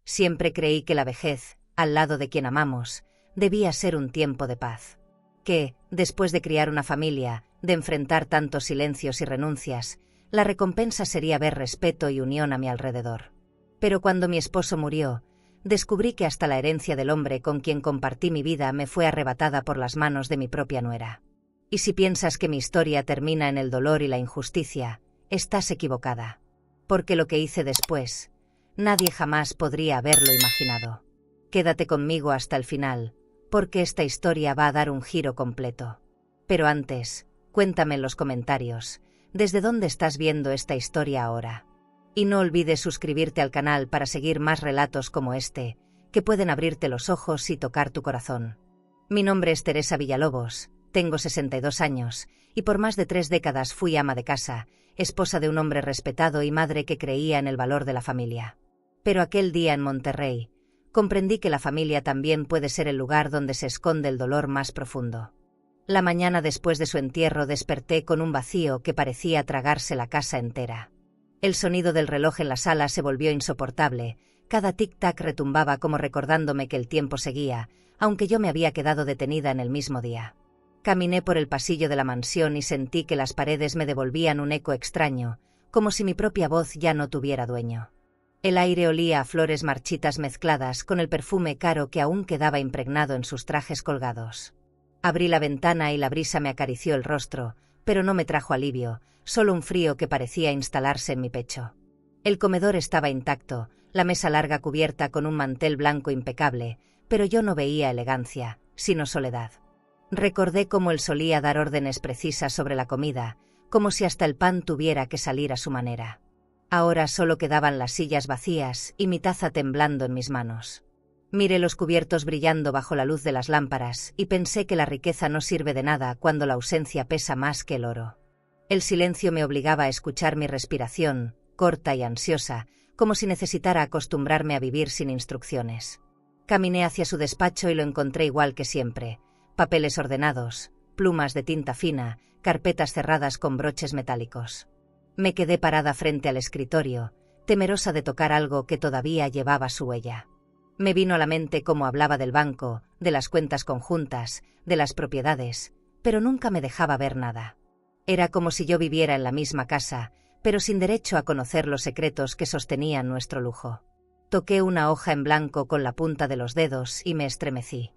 Siempre creí que la vejez, al lado de quien amamos, debía ser un tiempo de paz. Que, después de criar una familia, de enfrentar tantos silencios y renuncias, la recompensa sería ver respeto y unión a mi alrededor. Pero cuando mi esposo murió, descubrí que hasta la herencia del hombre con quien compartí mi vida me fue arrebatada por las manos de mi propia nuera. Y si piensas que mi historia termina en el dolor y la injusticia, estás equivocada. Porque lo que hice después, nadie jamás podría haberlo imaginado. Quédate conmigo hasta el final, porque esta historia va a dar un giro completo. Pero antes, cuéntame en los comentarios, ¿desde dónde estás viendo esta historia ahora? Y no olvides suscribirte al canal para seguir más relatos como este, que pueden abrirte los ojos y tocar tu corazón. Mi nombre es Teresa Villalobos, tengo 62 años, y por más de 3 décadas fui ama de casa, esposa de un hombre respetado y madre que creía en el valor de la familia. Pero aquel día en Monterrey, comprendí que la familia también puede ser el lugar donde se esconde el dolor más profundo. La mañana después de su entierro desperté con un vacío que parecía tragarse la casa entera. El sonido del reloj en la sala se volvió insoportable, cada tic-tac retumbaba como recordándome que el tiempo seguía, aunque yo me había quedado detenida en el mismo día. Caminé por el pasillo de la mansión y sentí que las paredes me devolvían un eco extraño, como si mi propia voz ya no tuviera dueño. El aire olía a flores marchitas mezcladas con el perfume caro que aún quedaba impregnado en sus trajes colgados. Abrí la ventana y la brisa me acarició el rostro, pero no me trajo alivio, solo un frío que parecía instalarse en mi pecho. El comedor estaba intacto, la mesa larga cubierta con un mantel blanco impecable, pero yo no veía elegancia, sino soledad. Recordé cómo él solía dar órdenes precisas sobre la comida, como si hasta el pan tuviera que salir a su manera. Ahora solo quedaban las sillas vacías y mi taza temblando en mis manos. Miré los cubiertos brillando bajo la luz de las lámparas y pensé que la riqueza no sirve de nada cuando la ausencia pesa más que el oro. El silencio me obligaba a escuchar mi respiración, corta y ansiosa, como si necesitara acostumbrarme a vivir sin instrucciones. Caminé hacia su despacho y lo encontré igual que siempre: papeles ordenados, plumas de tinta fina, carpetas cerradas con broches metálicos. Me quedé parada frente al escritorio, temerosa de tocar algo que todavía llevaba su huella. Me vino a la mente cómo hablaba del banco, de las cuentas conjuntas, de las propiedades, pero nunca me dejaba ver nada. Era como si yo viviera en la misma casa, pero sin derecho a conocer los secretos que sostenían nuestro lujo. Toqué una hoja en blanco con la punta de los dedos y me estremecí.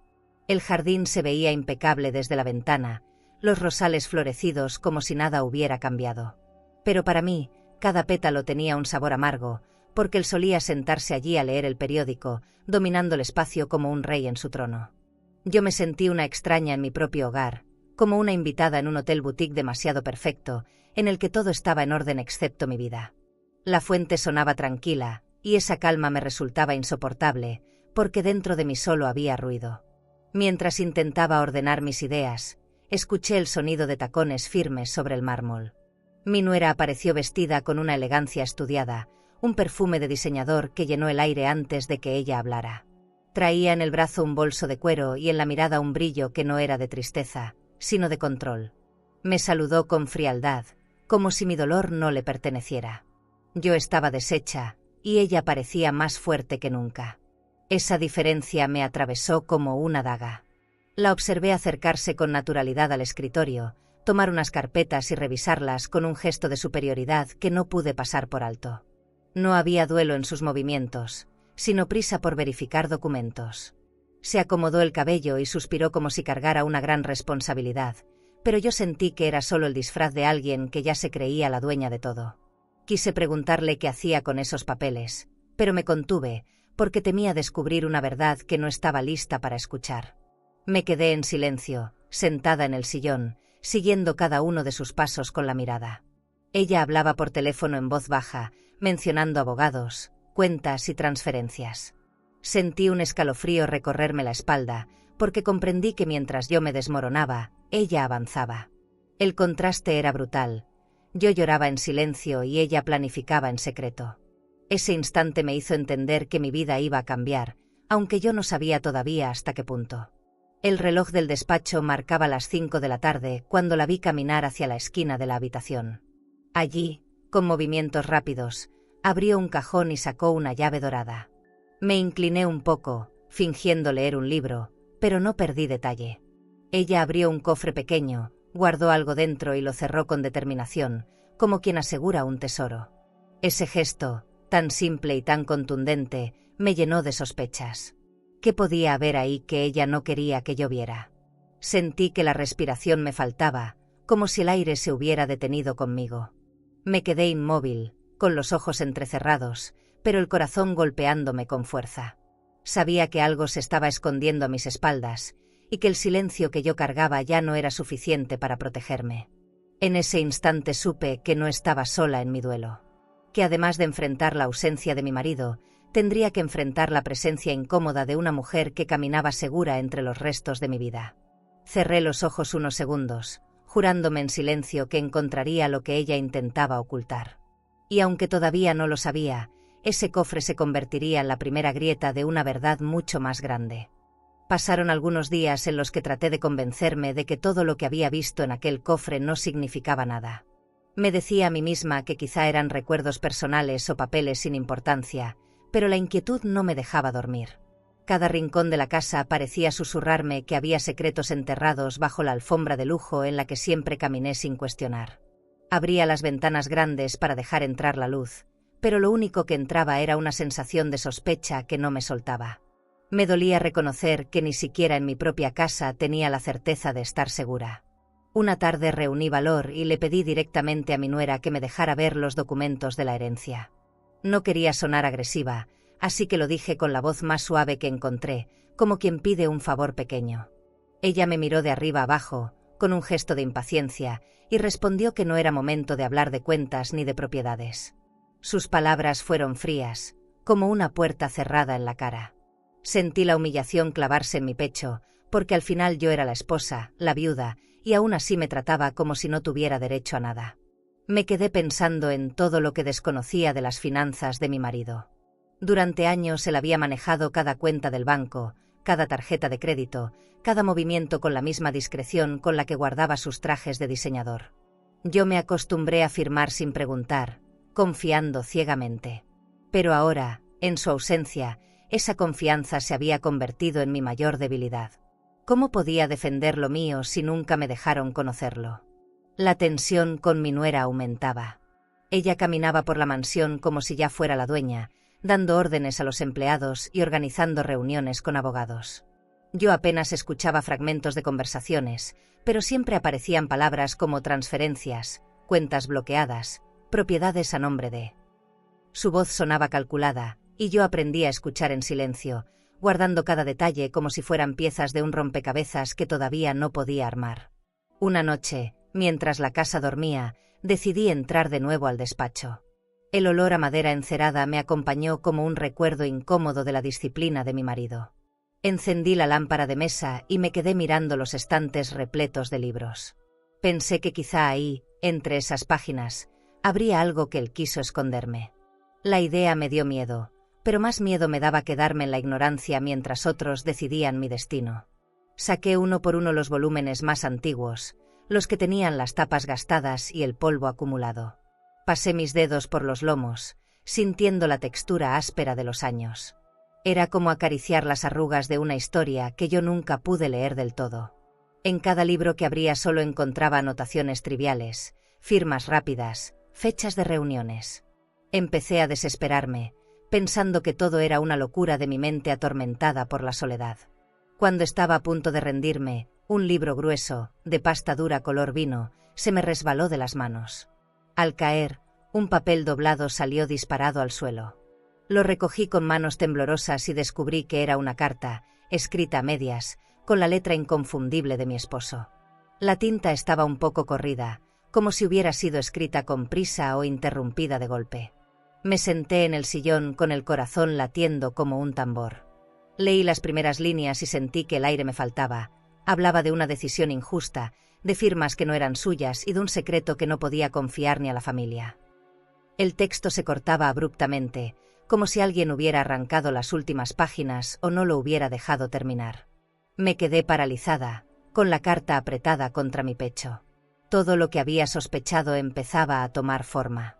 El jardín se veía impecable desde la ventana, los rosales florecidos como si nada hubiera cambiado. Pero para mí, cada pétalo tenía un sabor amargo, porque él solía sentarse allí a leer el periódico, dominando el espacio como un rey en su trono. Yo me sentí una extraña en mi propio hogar, como una invitada en un hotel boutique demasiado perfecto, en el que todo estaba en orden excepto mi vida. La fuente sonaba tranquila, y esa calma me resultaba insoportable, porque dentro de mí solo había ruido. Mientras intentaba ordenar mis ideas, escuché el sonido de tacones firmes sobre el mármol. Mi nuera apareció vestida con una elegancia estudiada, un perfume de diseñador que llenó el aire antes de que ella hablara. Traía en el brazo un bolso de cuero y en la mirada un brillo que no era de tristeza, sino de control. Me saludó con frialdad, como si mi dolor no le perteneciera. Yo estaba deshecha, y ella parecía más fuerte que nunca. Esa diferencia me atravesó como una daga. La observé acercarse con naturalidad al escritorio, tomar unas carpetas y revisarlas con un gesto de superioridad que no pude pasar por alto. No había duelo en sus movimientos, sino prisa por verificar documentos. Se acomodó el cabello y suspiró como si cargara una gran responsabilidad, pero yo sentí que era solo el disfraz de alguien que ya se creía la dueña de todo. Quise preguntarle qué hacía con esos papeles, pero me contuve, porque temía descubrir una verdad que no estaba lista para escuchar. Me quedé en silencio, sentada en el sillón, siguiendo cada uno de sus pasos con la mirada. Ella hablaba por teléfono en voz baja, mencionando abogados, cuentas y transferencias. Sentí un escalofrío recorrerme la espalda, porque comprendí que mientras yo me desmoronaba, ella avanzaba. El contraste era brutal. Yo lloraba en silencio y ella planificaba en secreto. Ese instante me hizo entender que mi vida iba a cambiar, aunque yo no sabía todavía hasta qué punto. El reloj del despacho marcaba las 5 de la tarde cuando la vi caminar hacia la esquina de la habitación. Allí, con movimientos rápidos, abrió un cajón y sacó una llave dorada. Me incliné un poco, fingiendo leer un libro, pero no perdí detalle. Ella abrió un cofre pequeño, guardó algo dentro y lo cerró con determinación, como quien asegura un tesoro. Ese gesto, tan simple y tan contundente, me llenó de sospechas. ¿Qué podía haber ahí que ella no quería que yo viera? Sentí que la respiración me faltaba, como si el aire se hubiera detenido conmigo. Me quedé inmóvil, con los ojos entrecerrados, pero el corazón golpeándome con fuerza. Sabía que algo se estaba escondiendo a mis espaldas, y que el silencio que yo cargaba ya no era suficiente para protegerme. En ese instante supe que no estaba sola en mi duelo. Que además de enfrentar la ausencia de mi marido, tendría que enfrentar la presencia incómoda de una mujer que caminaba segura entre los restos de mi vida. Cerré los ojos unos segundos, jurándome en silencio que encontraría lo que ella intentaba ocultar. Y aunque todavía no lo sabía, ese cofre se convertiría en la primera grieta de una verdad mucho más grande. Pasaron algunos días en los que traté de convencerme de que todo lo que había visto en aquel cofre no significaba nada. Me decía a mí misma que quizá eran recuerdos personales o papeles sin importancia, pero la inquietud no me dejaba dormir. Cada rincón de la casa parecía susurrarme que había secretos enterrados bajo la alfombra de lujo en la que siempre caminé sin cuestionar. Abría las ventanas grandes para dejar entrar la luz, pero lo único que entraba era una sensación de sospecha que no me soltaba. Me dolía reconocer que ni siquiera en mi propia casa tenía la certeza de estar segura. Una tarde reuní valor y le pedí directamente a mi nuera que me dejara ver los documentos de la herencia. No quería sonar agresiva, así que lo dije con la voz más suave que encontré, como quien pide un favor pequeño. Ella me miró de arriba abajo, con un gesto de impaciencia, y respondió que no era momento de hablar de cuentas ni de propiedades. Sus palabras fueron frías, como una puerta cerrada en la cara. Sentí la humillación clavarse en mi pecho, porque al final yo era la esposa, la viuda, y aún así me trataba como si no tuviera derecho a nada. Me quedé pensando en todo lo que desconocía de las finanzas de mi marido. Durante años él había manejado cada cuenta del banco, cada tarjeta de crédito, cada movimiento con la misma discreción con la que guardaba sus trajes de diseñador. Yo me acostumbré a firmar sin preguntar, confiando ciegamente. Pero ahora, en su ausencia, esa confianza se había convertido en mi mayor debilidad. ¿Cómo podía defender lo mío si nunca me dejaron conocerlo? La tensión con mi nuera aumentaba. Ella caminaba por la mansión como si ya fuera la dueña, dando órdenes a los empleados y organizando reuniones con abogados. Yo apenas escuchaba fragmentos de conversaciones, pero siempre aparecían palabras como transferencias, cuentas bloqueadas, propiedades a nombre de. Su voz sonaba calculada, y yo aprendí a escuchar en silencio, guardando cada detalle como si fueran piezas de un rompecabezas que todavía no podía armar. Una noche, mientras la casa dormía, decidí entrar de nuevo al despacho. El olor a madera encerada me acompañó como un recuerdo incómodo de la disciplina de mi marido. Encendí la lámpara de mesa y me quedé mirando los estantes repletos de libros. Pensé que quizá ahí, entre esas páginas, habría algo que él quiso esconderme. La idea me dio miedo, pero más miedo me daba quedarme en la ignorancia mientras otros decidían mi destino. Saqué uno por uno los volúmenes más antiguos, los que tenían las tapas gastadas y el polvo acumulado. Pasé mis dedos por los lomos, sintiendo la textura áspera de los años. Era como acariciar las arrugas de una historia que yo nunca pude leer del todo. En cada libro que abría solo encontraba anotaciones triviales, firmas rápidas, fechas de reuniones. Empecé a desesperarme, pensando que todo era una locura de mi mente atormentada por la soledad. Cuando estaba a punto de rendirme, un libro grueso, de pasta dura color vino, se me resbaló de las manos. Al caer, un papel doblado salió disparado al suelo. Lo recogí con manos temblorosas y descubrí que era una carta, escrita a medias, con la letra inconfundible de mi esposo. La tinta estaba un poco corrida, como si hubiera sido escrita con prisa o interrumpida de golpe. Me senté en el sillón con el corazón latiendo como un tambor. Leí las primeras líneas y sentí que el aire me faltaba. Hablaba de una decisión injusta, de firmas que no eran suyas y de un secreto que no podía confiar ni a la familia. El texto se cortaba abruptamente, como si alguien hubiera arrancado las últimas páginas o no lo hubiera dejado terminar. Me quedé paralizada, con la carta apretada contra mi pecho. Todo lo que había sospechado empezaba a tomar forma.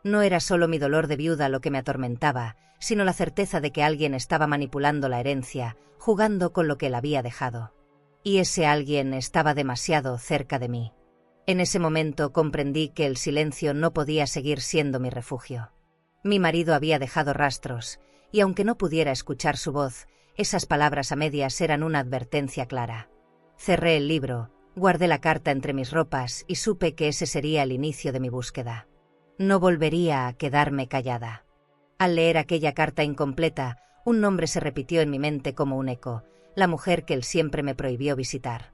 No era solo mi dolor de viuda lo que me atormentaba, sino la certeza de que alguien estaba manipulando la herencia, jugando con lo que él había dejado. Y ese alguien estaba demasiado cerca de mí. En ese momento comprendí que el silencio no podía seguir siendo mi refugio. Mi marido había dejado rastros, y aunque no pudiera escuchar su voz, esas palabras a medias eran una advertencia clara. Cerré el libro, guardé la carta entre mis ropas y supe que ese sería el inicio de mi búsqueda. No volvería a quedarme callada. Al leer aquella carta incompleta, un nombre se repitió en mi mente como un eco, la mujer que él siempre me prohibió visitar.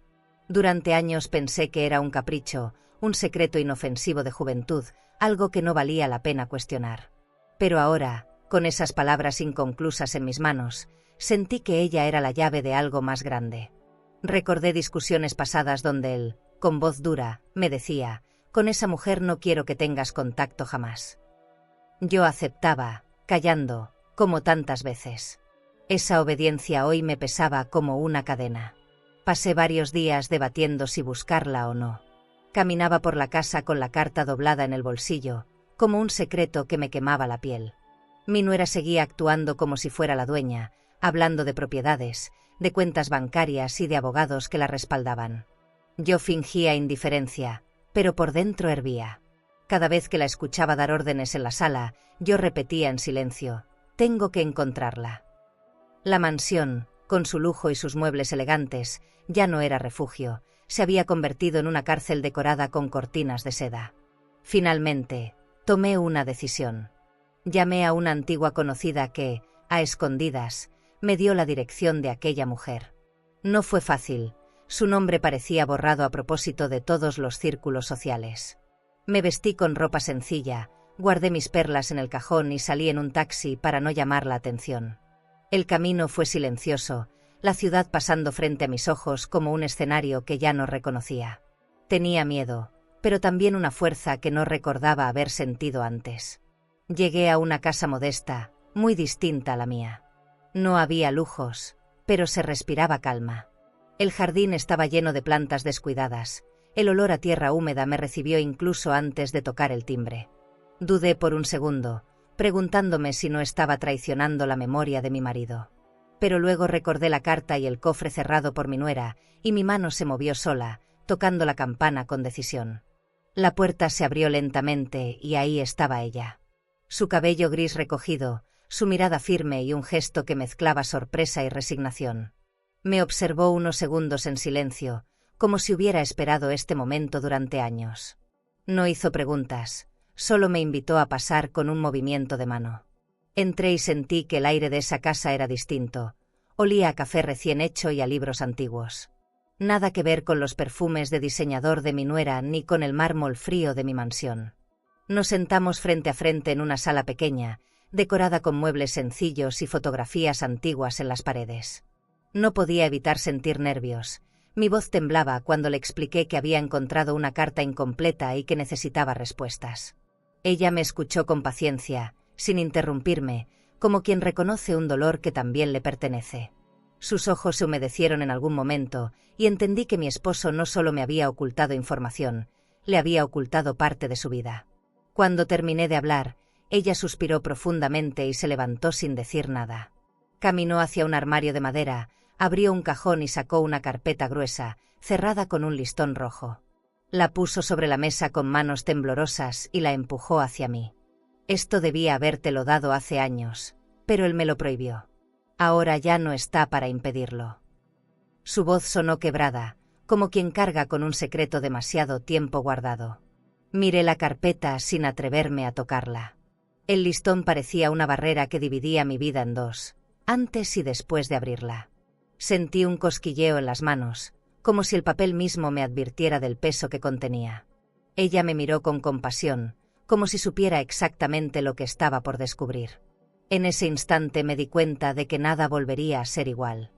Durante años pensé que era un capricho, un secreto inofensivo de juventud, algo que no valía la pena cuestionar. Pero ahora, con esas palabras inconclusas en mis manos, sentí que ella era la llave de algo más grande. Recordé discusiones pasadas donde él, con voz dura, me decía: «Con esa mujer no quiero que tengas contacto jamás». Yo aceptaba, callando, como tantas veces. Esa obediencia hoy me pesaba como una cadena. Pasé varios días debatiendo si buscarla o no. Caminaba por la casa con la carta doblada en el bolsillo, como un secreto que me quemaba la piel. Mi nuera seguía actuando como si fuera la dueña, hablando de propiedades, de cuentas bancarias y de abogados que la respaldaban. Yo fingía indiferencia, pero por dentro hervía. Cada vez que la escuchaba dar órdenes en la sala, yo repetía en silencio: «Tengo que encontrarla». La mansión, con su lujo y sus muebles elegantes, ya no era refugio, se había convertido en una cárcel decorada con cortinas de seda. Finalmente, tomé una decisión. Llamé a una antigua conocida que, a escondidas, me dio la dirección de aquella mujer. No fue fácil, su nombre parecía borrado a propósito de todos los círculos sociales. Me vestí con ropa sencilla, guardé mis perlas en el cajón y salí en un taxi para no llamar la atención. El camino fue silencioso, la ciudad pasando frente a mis ojos como un escenario que ya no reconocía. Tenía miedo, pero también una fuerza que no recordaba haber sentido antes. Llegué a una casa modesta, muy distinta a la mía. No había lujos, pero se respiraba calma. El jardín estaba lleno de plantas descuidadas, el olor a tierra húmeda me recibió incluso antes de tocar el timbre. Dudé por un segundo, preguntándome si no estaba traicionando la memoria de mi marido. Pero luego recordé la carta y el cofre cerrado por mi nuera, y mi mano se movió sola, tocando la campana con decisión. La puerta se abrió lentamente y ahí estaba ella. Su cabello gris recogido, su mirada firme y un gesto que mezclaba sorpresa y resignación. Me observó unos segundos en silencio, como si hubiera esperado este momento durante años. No hizo preguntas, solo me invitó a pasar con un movimiento de mano. Entré y sentí que el aire de esa casa era distinto. Olía a café recién hecho y a libros antiguos. Nada que ver con los perfumes de diseñador de mi nuera ni con el mármol frío de mi mansión. Nos sentamos frente a frente en una sala pequeña, decorada con muebles sencillos y fotografías antiguas en las paredes. No podía evitar sentir nervios. Mi voz temblaba cuando le expliqué que había encontrado una carta incompleta y que necesitaba respuestas. Ella me escuchó con paciencia, sin interrumpirme, como quien reconoce un dolor que también le pertenece. Sus ojos se humedecieron en algún momento, y entendí que mi esposo no solo me había ocultado información, le había ocultado parte de su vida. Cuando terminé de hablar, ella suspiró profundamente y se levantó sin decir nada. Caminó hacia un armario de madera, abrió un cajón y sacó una carpeta gruesa, cerrada con un listón rojo. La puso sobre la mesa con manos temblorosas y la empujó hacia mí. Esto debía habértelo dado hace años, pero él me lo prohibió. Ahora ya no está para impedirlo. Su voz sonó quebrada, como quien carga con un secreto demasiado tiempo guardado. Miré la carpeta sin atreverme a tocarla. El listón parecía una barrera que dividía mi vida en dos, antes y después de abrirla. Sentí un cosquilleo en las manos, como si el papel mismo me advirtiera del peso que contenía. Ella me miró con compasión, como si supiera exactamente lo que estaba por descubrir. En ese instante me di cuenta de que nada volvería a ser igual.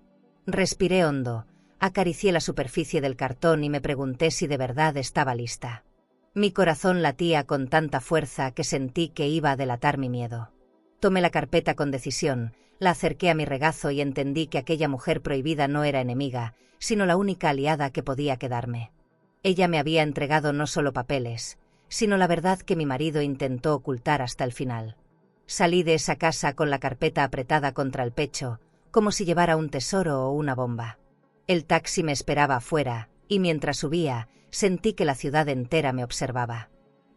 Respiré hondo, acaricié la superficie del cartón y me pregunté si de verdad estaba lista. Mi corazón latía con tanta fuerza que sentí que iba a delatar mi miedo. Tomé la carpeta con decisión, la acerqué a mi regazo y entendí que aquella mujer prohibida no era enemiga, sino la única aliada que podía quedarme. Ella me había entregado no solo papeles, sino la verdad que mi marido intentó ocultar hasta el final. Salí de esa casa con la carpeta apretada contra el pecho, como si llevara un tesoro o una bomba. El taxi me esperaba afuera, y mientras subía, sentí que la ciudad entera me observaba.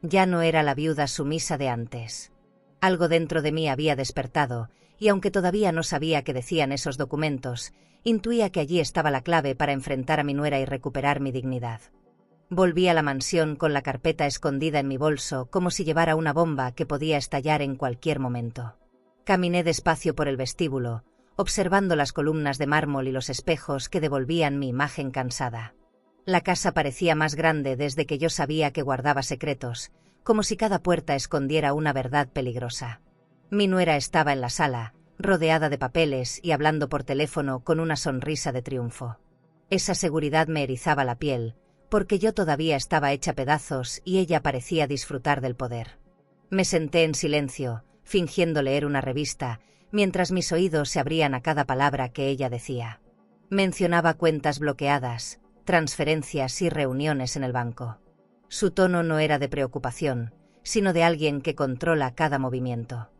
Ya no era la viuda sumisa de antes. Algo dentro de mí había despertado, y aunque todavía no sabía qué decían esos documentos, intuía que allí estaba la clave para enfrentar a mi nuera y recuperar mi dignidad. Volví a la mansión con la carpeta escondida en mi bolso, como si llevara una bomba que podía estallar en cualquier momento. Caminé despacio por el vestíbulo, observando las columnas de mármol y los espejos que devolvían mi imagen cansada. La casa parecía más grande desde que yo sabía que guardaba secretos, como si cada puerta escondiera una verdad peligrosa. Mi nuera estaba en la sala, rodeada de papeles y hablando por teléfono con una sonrisa de triunfo. Esa seguridad me erizaba la piel, porque yo todavía estaba hecha pedazos y ella parecía disfrutar del poder. Me senté en silencio, fingiendo leer una revista, mientras mis oídos se abrían a cada palabra que ella decía. Mencionaba cuentas bloqueadas, transferencias y reuniones en el banco. Su tono no era de preocupación, sino de alguien que controla cada movimiento.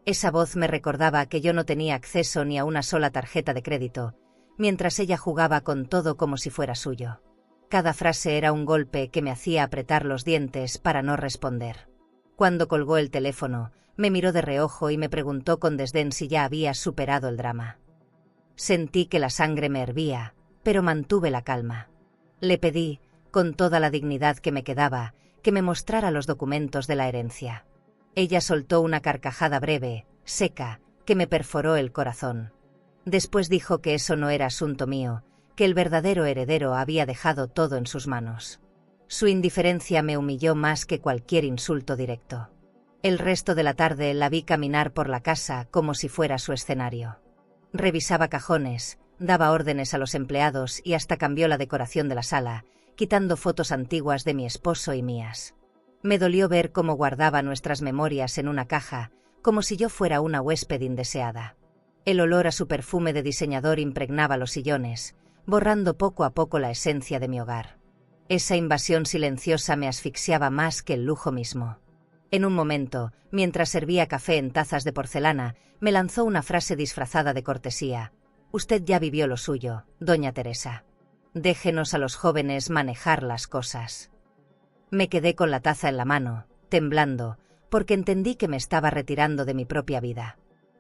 Esa voz me recordaba que yo no tenía acceso ni a una sola tarjeta de crédito, mientras ella jugaba con todo como si fuera suyo. Cada frase era un golpe que me hacía apretar los dientes para no responder. Cuando colgó el teléfono, me miró de reojo y me preguntó con desdén si ya había superado el drama. Sentí que la sangre me hervía, pero mantuve la calma. Le pedí, con toda la dignidad que me quedaba, que me mostrara los documentos de la herencia. Ella soltó una carcajada breve, seca, que me perforó el corazón. Después dijo que eso no era asunto mío, que el verdadero heredero había dejado todo en sus manos. Su indiferencia me humilló más que cualquier insulto directo. El resto de la tarde la vi caminar por la casa como si fuera su escenario. Revisaba cajones, daba órdenes a los empleados y hasta cambió la decoración de la sala, quitando fotos antiguas de mi esposo y mías. Me dolió ver cómo guardaba nuestras memorias en una caja, como si yo fuera una huésped indeseada. El olor a su perfume de diseñador impregnaba los sillones, borrando poco a poco la esencia de mi hogar. Esa invasión silenciosa me asfixiaba más que el lujo mismo. En un momento, mientras servía café en tazas de porcelana, me lanzó una frase disfrazada de cortesía. «Usted ya vivió lo suyo, doña Teresa. Déjenos a los jóvenes manejar las cosas». Me quedé con la taza en la mano, temblando, porque entendí que me estaba retirando de mi propia vida.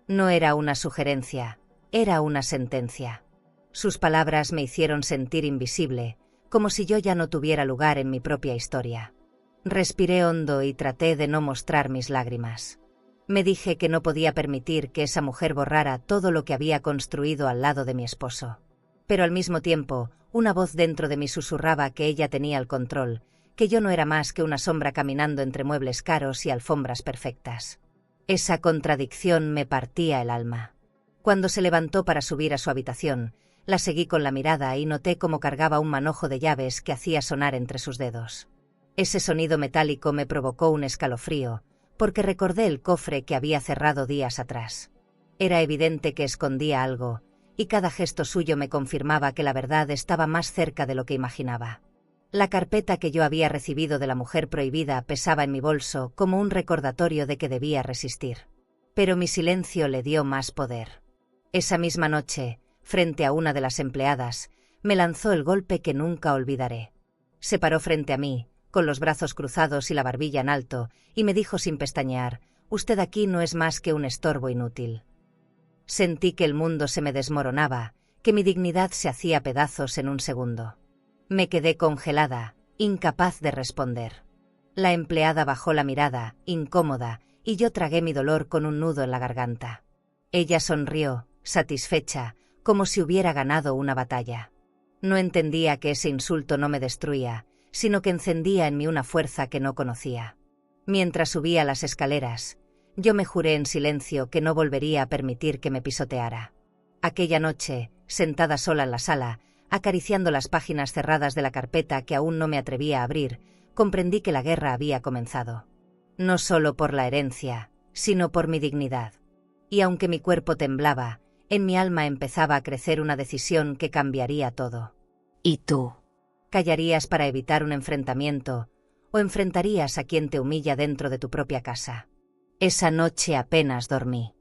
No era una sugerencia, era una sentencia. Sus palabras me hicieron sentir invisible, como si yo ya no tuviera lugar en mi propia historia. Respiré hondo y traté de no mostrar mis lágrimas. Me dije que no podía permitir que esa mujer borrara todo lo que había construido al lado de mi esposo. Pero al mismo tiempo, una voz dentro de mí susurraba que ella tenía el control, que yo no era más que una sombra caminando entre muebles caros y alfombras perfectas. Esa contradicción me partía el alma. Cuando se levantó para subir a su habitación, la seguí con la mirada y noté cómo cargaba un manojo de llaves que hacía sonar entre sus dedos. Ese sonido metálico me provocó un escalofrío, porque recordé el cofre que había cerrado días atrás. Era evidente que escondía algo, y cada gesto suyo me confirmaba que la verdad estaba más cerca de lo que imaginaba. La carpeta que yo había recibido de la mujer prohibida pesaba en mi bolso como un recordatorio de que debía resistir. Pero mi silencio le dio más poder. Esa misma noche, frente a una de las empleadas, me lanzó el golpe que nunca olvidaré. Se paró frente a mí, con los brazos cruzados y la barbilla en alto, y me dijo sin pestañear: «Usted aquí no es más que un estorbo inútil». Sentí que el mundo se me desmoronaba, que mi dignidad se hacía pedazos en un segundo. Me quedé congelada, incapaz de responder. La empleada bajó la mirada, incómoda, y yo tragué mi dolor con un nudo en la garganta. Ella sonrió, satisfecha, como si hubiera ganado una batalla. No entendía que ese insulto no me destruía, sino que encendía en mí una fuerza que no conocía. Mientras subía las escaleras, yo me juré en silencio que no volvería a permitir que me pisoteara. Aquella noche, sentada sola en la sala, acariciando las páginas cerradas de la carpeta que aún no me atrevía a abrir, comprendí que la guerra había comenzado. No solo por la herencia, sino por mi dignidad. Y aunque mi cuerpo temblaba, en mi alma empezaba a crecer una decisión que cambiaría todo. ¿Y tú? ¿Callarías para evitar un enfrentamiento? o enfrentarías a quien te humilla dentro de tu propia casa. Esa noche apenas dormí.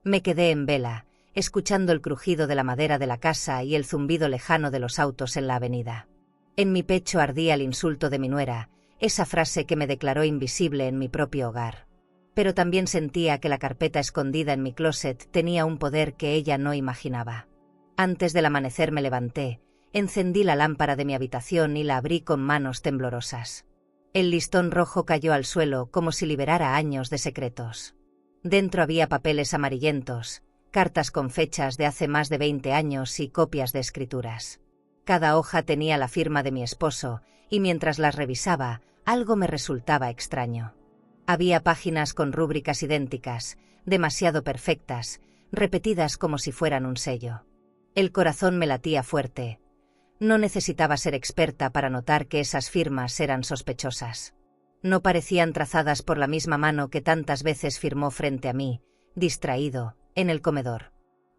Me quedé en vela, escuchando el crujido de la madera de la casa y el zumbido lejano de los autos en la avenida. En mi pecho ardía el insulto de mi nuera, esa frase que me declaró invisible en mi propio hogar. Pero también sentía que la carpeta escondida en mi closet tenía un poder que ella no imaginaba. Antes del amanecer me levanté, encendí la lámpara de mi habitación y la abrí con manos temblorosas. El listón rojo cayó al suelo como si liberara años de secretos. Dentro había papeles amarillentos, cartas con fechas de hace más de 20 años y copias de escrituras. Cada hoja tenía la firma de mi esposo, y mientras las revisaba, algo me resultaba extraño. Había páginas con rúbricas idénticas, demasiado perfectas, repetidas como si fueran un sello. El corazón me latía fuerte. No necesitaba ser experta para notar que esas firmas eran sospechosas. No parecían trazadas por la misma mano que tantas veces firmó frente a mí, distraído, en el comedor.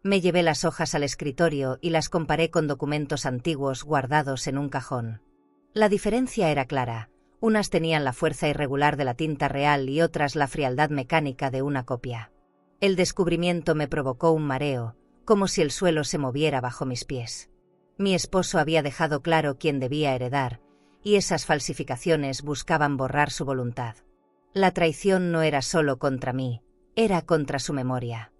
Me llevé las hojas al escritorio y las comparé con documentos antiguos guardados en un cajón. La diferencia era clara. Unas tenían la fuerza irregular de la tinta real y otras la frialdad mecánica de una copia. El descubrimiento me provocó un mareo, como si el suelo se moviera bajo mis pies. Mi esposo había dejado claro quién debía heredar, y esas falsificaciones buscaban borrar su voluntad. La traición no era solo contra mí, era contra su memoria.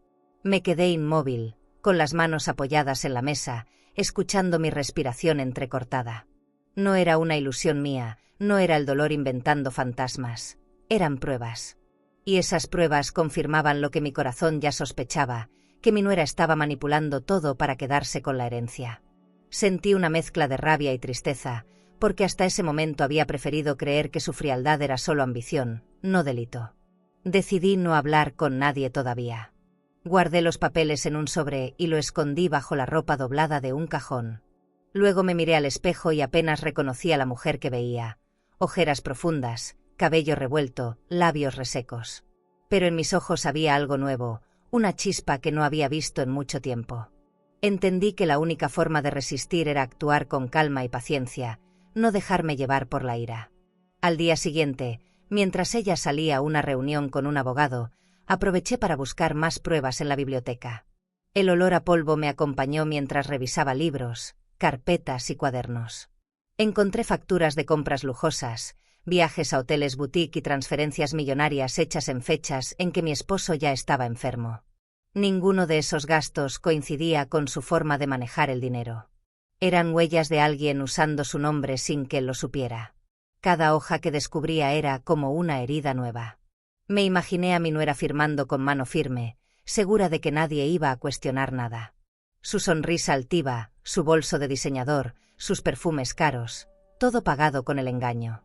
Me quedé inmóvil, con las manos apoyadas en la mesa, escuchando mi respiración entrecortada. No era una ilusión mía, no era el dolor inventando fantasmas, eran pruebas. Y esas pruebas confirmaban lo que mi corazón ya sospechaba, que mi nuera estaba manipulando todo para quedarse con la herencia. Sentí una mezcla de rabia y tristeza, porque hasta ese momento había preferido creer que su frialdad era solo ambición, no delito. Decidí no hablar con nadie todavía. Guardé los papeles en un sobre y lo escondí bajo la ropa doblada de un cajón. Luego me miré al espejo y apenas reconocí a la mujer que veía. Ojeras profundas, cabello revuelto, labios resecos. Pero en mis ojos había algo nuevo, una chispa que no había visto en mucho tiempo. Entendí que la única forma de resistir era actuar con calma y paciencia, no dejarme llevar por la ira. Al día siguiente, mientras ella salía a una reunión con un abogado, aproveché para buscar más pruebas en la biblioteca. El olor a polvo me acompañó mientras revisaba libros, carpetas y cuadernos. Encontré facturas de compras lujosas, viajes a hoteles boutique y transferencias millonarias hechas en fechas en que mi esposo ya estaba enfermo. Ninguno de esos gastos coincidía con su forma de manejar el dinero. Eran huellas de alguien usando su nombre sin que él lo supiera. Cada hoja que descubría era como una herida nueva. Me imaginé a mi nuera firmando con mano firme, segura de que nadie iba a cuestionar nada. Su sonrisa altiva, su bolso de diseñador, sus perfumes caros, todo pagado con el engaño.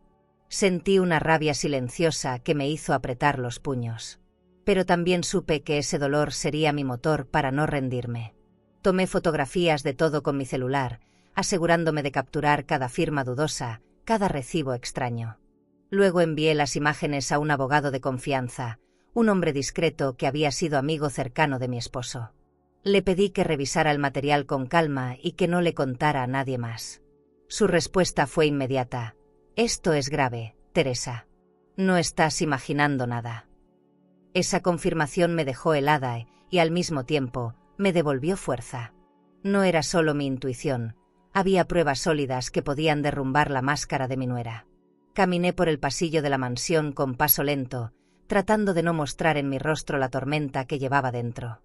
Sentí una rabia silenciosa que me hizo apretar los puños. Pero también supe que ese dolor sería mi motor para no rendirme. Tomé fotografías de todo con mi celular, asegurándome de capturar cada firma dudosa, cada recibo extraño. Luego envié las imágenes a un abogado de confianza, un hombre discreto que había sido amigo cercano de mi esposo. Le pedí que revisara el material con calma y que no le contara a nadie más. Su respuesta fue inmediata. «Esto es grave, Teresa. No estás imaginando nada». Esa confirmación me dejó helada y, al mismo tiempo, me devolvió fuerza. No era solo mi intuición, había pruebas sólidas que podían derrumbar la máscara de mi nuera. Caminé por el pasillo de la mansión con paso lento, tratando de no mostrar en mi rostro la tormenta que llevaba dentro.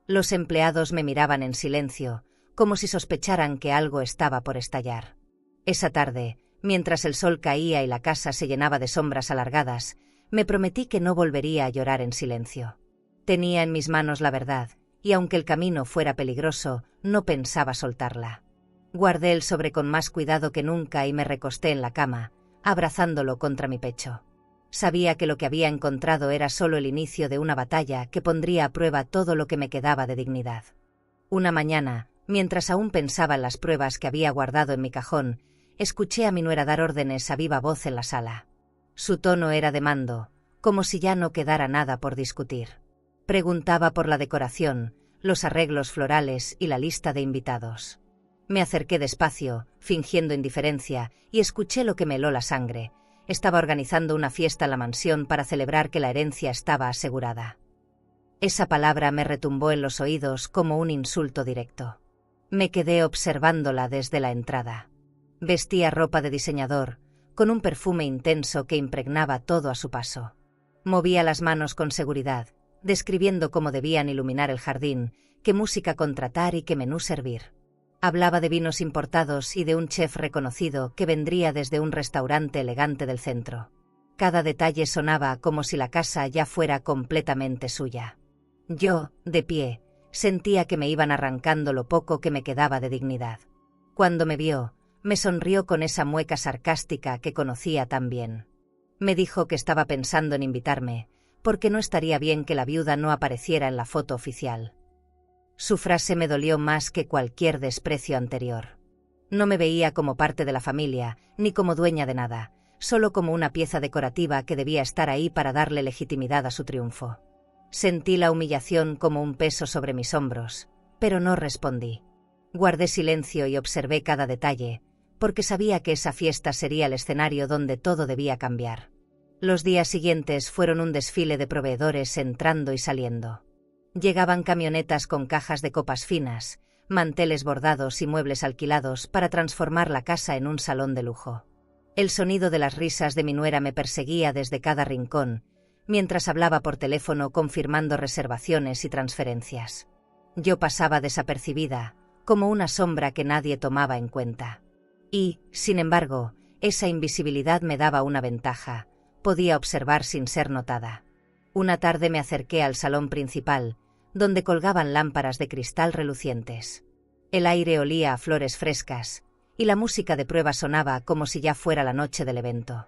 Los empleados me miraban en silencio, como si sospecharan que algo estaba por estallar. Esa tarde, mientras el sol caía y la casa se llenaba de sombras alargadas, me prometí que no volvería a llorar en silencio. Tenía en mis manos la verdad, y aunque el camino fuera peligroso, no pensaba soltarla. Guardé el sobre con más cuidado que nunca y me recosté en la cama, abrazándolo contra mi pecho. Sabía que lo que había encontrado era solo el inicio de una batalla que pondría a prueba todo lo que me quedaba de dignidad. Una mañana, mientras aún pensaba en las pruebas que había guardado en mi cajón, escuché a mi nuera dar órdenes a viva voz en la sala. Su tono era de mando, como si ya no quedara nada por discutir. Preguntaba por la decoración, los arreglos florales y la lista de invitados. Me acerqué despacio, fingiendo indiferencia, y escuché lo que me heló la sangre, estaba organizando una fiesta en la mansión para celebrar que la herencia estaba asegurada. Esa palabra me retumbó en los oídos como un insulto directo. Me quedé observándola desde la entrada. Vestía ropa de diseñador, con un perfume intenso que impregnaba todo a su paso. Movía las manos con seguridad, describiendo cómo debían iluminar el jardín, qué música contratar y qué menú servir. Hablaba de vinos importados y de un chef reconocido que vendría desde un restaurante elegante del centro. Cada detalle sonaba como si la casa ya fuera completamente suya. Yo, de pie, sentía que me iban arrancando lo poco que me quedaba de dignidad. Cuando me vio, me sonrió con esa mueca sarcástica que conocía tan bien. Me dijo que estaba pensando en invitarme, porque no estaría bien que la viuda no apareciera en la foto oficial. Su frase me dolió más que cualquier desprecio anterior. No me veía como parte de la familia, ni como dueña de nada, solo como una pieza decorativa que debía estar ahí para darle legitimidad a su triunfo. Sentí la humillación como un peso sobre mis hombros, pero no respondí. Guardé silencio y observé cada detalle, porque sabía que esa fiesta sería el escenario donde todo debía cambiar. Los días siguientes fueron un desfile de proveedores entrando y saliendo. Llegaban camionetas con cajas de copas finas, manteles bordados y muebles alquilados para transformar la casa en un salón de lujo. El sonido de las risas de mi nuera me perseguía desde cada rincón, mientras hablaba por teléfono confirmando reservaciones y transferencias. Yo pasaba desapercibida, como una sombra que nadie tomaba en cuenta. Y, sin embargo, esa invisibilidad me daba una ventaja: podía observar sin ser notada. Una tarde me acerqué al salón principal, donde colgaban lámparas de cristal relucientes. El aire olía a flores frescas, y la música de prueba sonaba como si ya fuera la noche del evento.